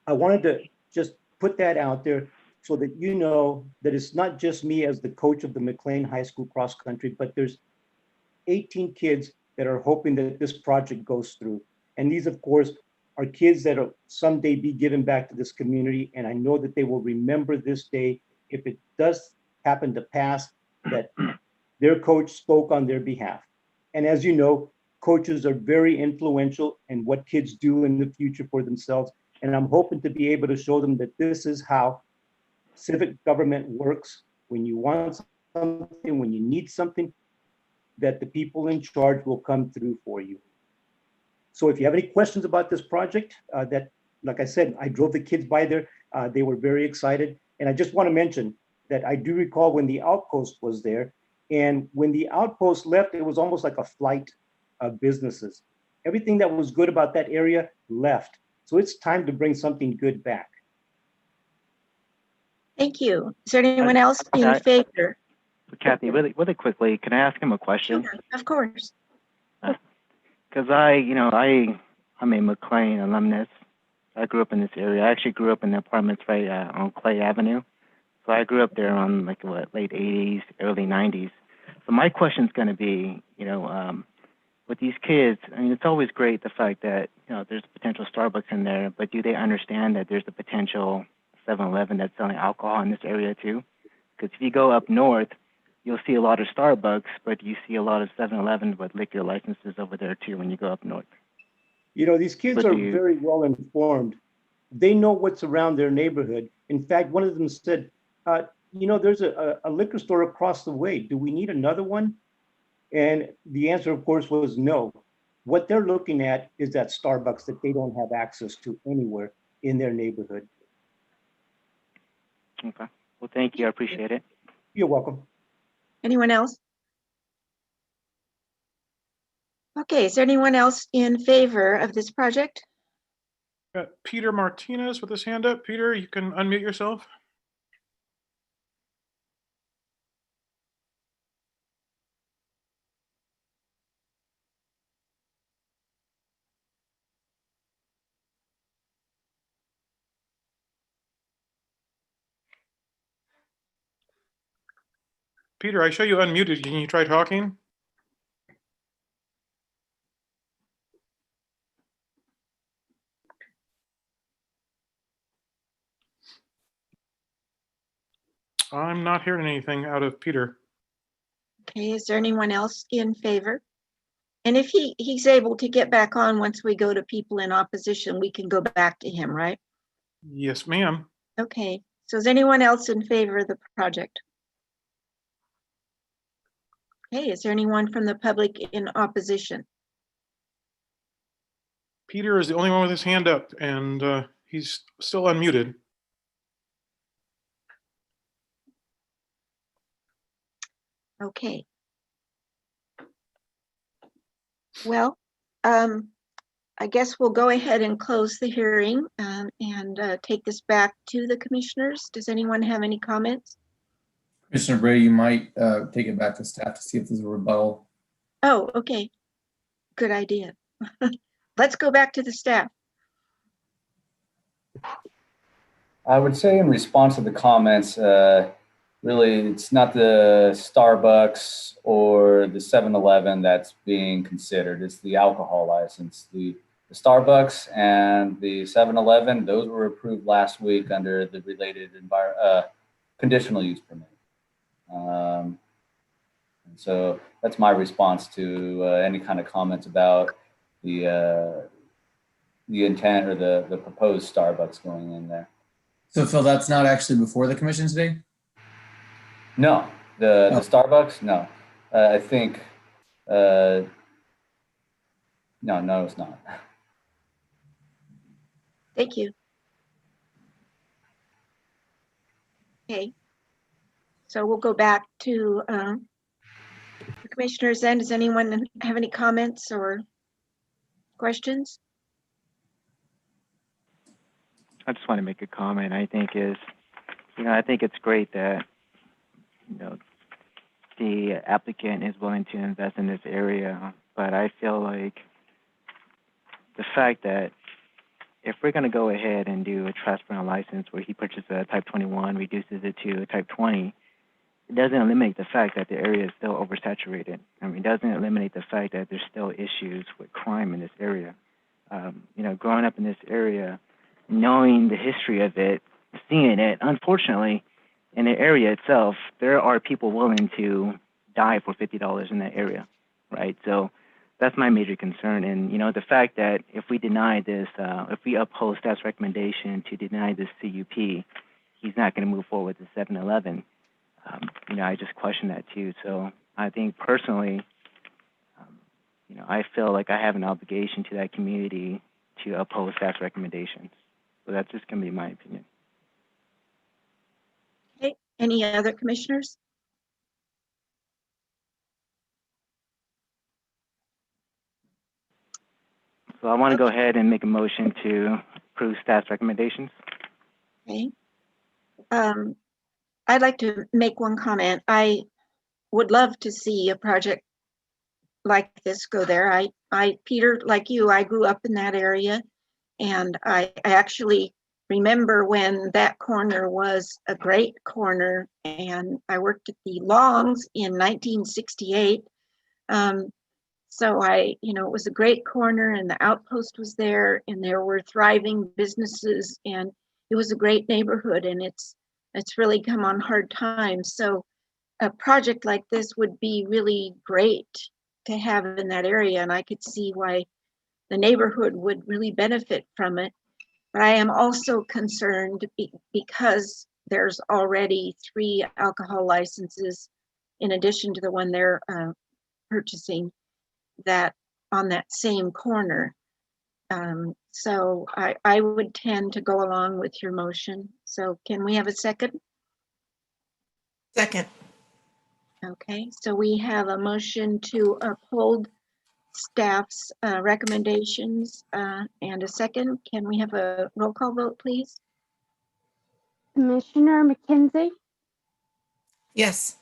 I wanted to just put that out there so that you know that it's not just me as the coach of the McLean High School cross country, but there's 18 kids that are hoping that this project goes through. And these, of course, are kids that will someday be given back to this community. And I know that they will remember this day if it does happen to pass, that their coach spoke on their behalf. And as you know, coaches are very influential in what kids do in the future for themselves. And I'm hoping to be able to show them that this is how civic government works. When you want something, when you need something, that the people in charge will come through for you. So if you have any questions about this project, that, like I said, I drove the kids by there. They were very excited. And I just want to mention that I do recall when the outpost was there, and when the outpost left, it was almost like a flight of businesses. Everything that was good about that area left. So it's time to bring something good back. Thank you. Is there anyone else in favor? Kathy, really quickly, can I ask him a question? Sure, of course. Because I'm a McLean alumnus. I grew up in this area. I actually grew up in the apartments right on Clay Avenue. So I grew up there on late 80s, early 90s. So my question's going to be, with these kids, I mean, it's always great the fact that, there's potential Starbucks in there, but do they understand that there's a potential 7-Eleven that's selling alcohol in this area too? Because if you go up north, you'll see a lot of Starbucks, but you see a lot of 7-Eleven with liquor licenses over there too when you go up north. These kids are very well informed. They know what's around their neighborhood. In fact, one of them said, there's a liquor store across the way. Do we need another one? And the answer, of course, was no. What they're looking at is that Starbucks that they don't have access to anywhere in their neighborhood. Okay. Well, thank you. I appreciate it. You're welcome. Anyone else? Okay, is there anyone else in favor of this project? Got Peter Martinez with his hand up. Peter, you can unmute yourself. Peter, I show you unmuted. Can you try talking? I'm not hearing anything out of Peter. Okay, is there anyone else in favor? And if he's able to get back on once we go to people in opposition, we can go back to him, right? Yes, ma'am. Okay, so is anyone else in favor of the project? Okay, is there anyone from the public in opposition? Peter is the only one with his hand up, and he's still unmuted. Okay. Well, I guess we'll go ahead and close the hearing and take this back to the commissioners. Does anyone have any comments? Commissioner Bray, you might take it back to staff to see if there's a rebuttal. Oh, okay. Good idea. Let's go back to the staff. I would say in response to the comments, really, it's not the Starbucks or the 7-Eleven that's being considered. It's the alcohol license. The Starbucks and the 7-Eleven, those were approved last week under the related conditional use permit. And so that's my response to any kind of comments about the intent or the proposed Starbucks going in there. So Phil, that's not actually before the commission today? No, the Starbucks, no. I think, no, it's not. Thank you. Okay. So we'll go back to the commissioners then. Does anyone have any comments or questions? I just want to make a comment. I think I think it's great that, the applicant is willing to invest in this area, but I feel like the fact that if we're going to go ahead and do a transfer license where he purchases a type 21, reduces it to a type 20, it doesn't eliminate the fact that the area is still oversaturated. I mean, it doesn't eliminate the fact that there's still issues with crime in this area. You know, growing up in this area, knowing the history of it, seeing it, unfortunately, in the area itself, there are people willing to die for $50 in that area, right? So that's my major concern. And, you know, the fact that if we deny this, if we uphold staff's recommendation to deny this CUP, he's not going to move forward with the 7-Eleven. You know, I just question that too. So I think personally, you know, I feel like I have an obligation to that community to uphold staff's recommendations. So that's just going to be my opinion. Okay, any other commissioners? So I want to go ahead and make a motion to approve staff's recommendations. Okay. I'd like to make one comment. I would love to see a project like this go there. Peter, like you, I grew up in that area, and I actually remember when that corner was a great corner, and I worked at the Longs in 1968. So you know, it was a great corner, and the outpost was there, and there were thriving businesses, and it was a great neighborhood, and it's really come on hard times. So a project like this would be really great to have in that area, and I could see why the neighborhood would really benefit from it. But I am also concerned because there's already 3 alcohol licenses in addition to the one they're purchasing that on that same corner. So I would tend to go along with your motion. So can we have a second? Second. Okay, so we have a motion to uphold staff's recommendations and a second. Can we have a roll call vote, please? Commissioner McKenzie, Yes.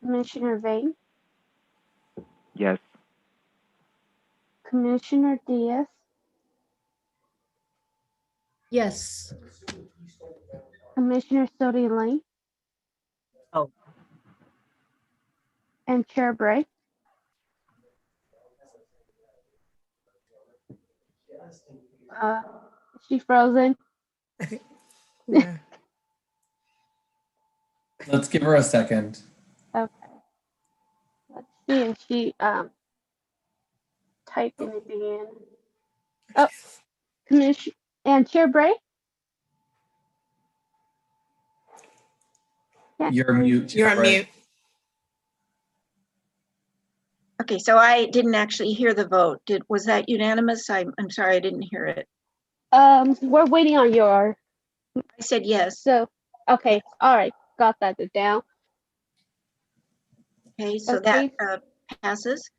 Commissioner Vane, Yes. Commissioner Diaz, Yes. Commissioner Sodi Lane, Oh, and Chair Bray. Is she frozen? Yeah. Let's give her a second. Okay. Let's see if she typed anything in. Oh, Commissioner and Chair Bray. Yeah. You're mute. You're on Right. mute. Okay, so I didn't actually hear the vote. Was that unanimous? I'm sorry, I didn't hear it. We're waiting on your. I said yes. So, okay, all right, got that down. Okay, so Okay. that passes.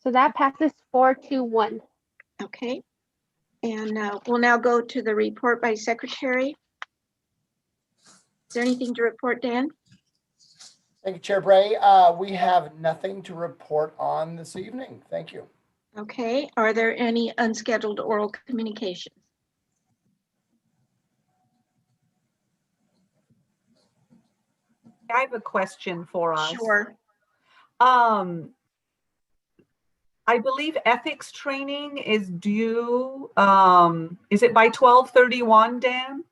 So that passes 4-1. Okay, and we'll now go to the report by secretary. Is there anything to report, Dan? Thank you, Chair Bray. We have nothing to report on this evening. Thank you. Okay, are there any unscheduled oral communications? I have a question for us. Sure. I believe ethics training is due, is it by 12/31, Dan?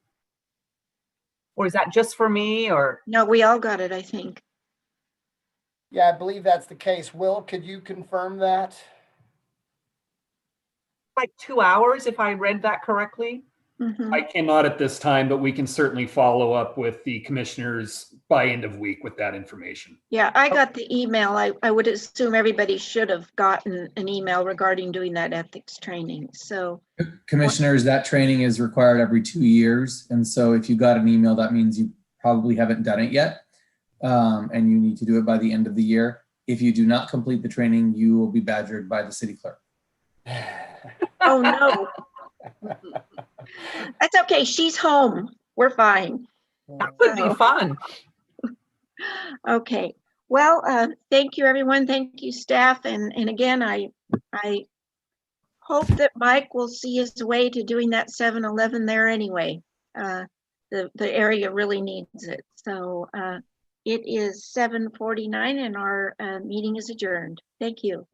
Or is that just for me, or? No, we all got it, I think. Yeah, I believe that's the case. Will, could you confirm that? Like 2 hours, if I read that correctly? Mm-hmm. I cannot at this time, but we can certainly follow up with the commissioners by end of week with that information. Yeah, I got the email. I would assume everybody should have gotten an email regarding doing that ethics training. So Commissioners, that training is required every 2 years. And so if you got an email, that means you probably haven't done it yet. And you need to do it by the end of the year. If you do not complete the training, you will be badgered by the city clerk. oh no. That's okay. She's home. We're fine. That would be fun. Okay. Well, thank you, everyone. Thank you, staff. And again, I hope that Mike will see his way to doing that 7-Eleven there anyway. The area really needs it. So it is 7:49 and our meeting is adjourned. Thank you.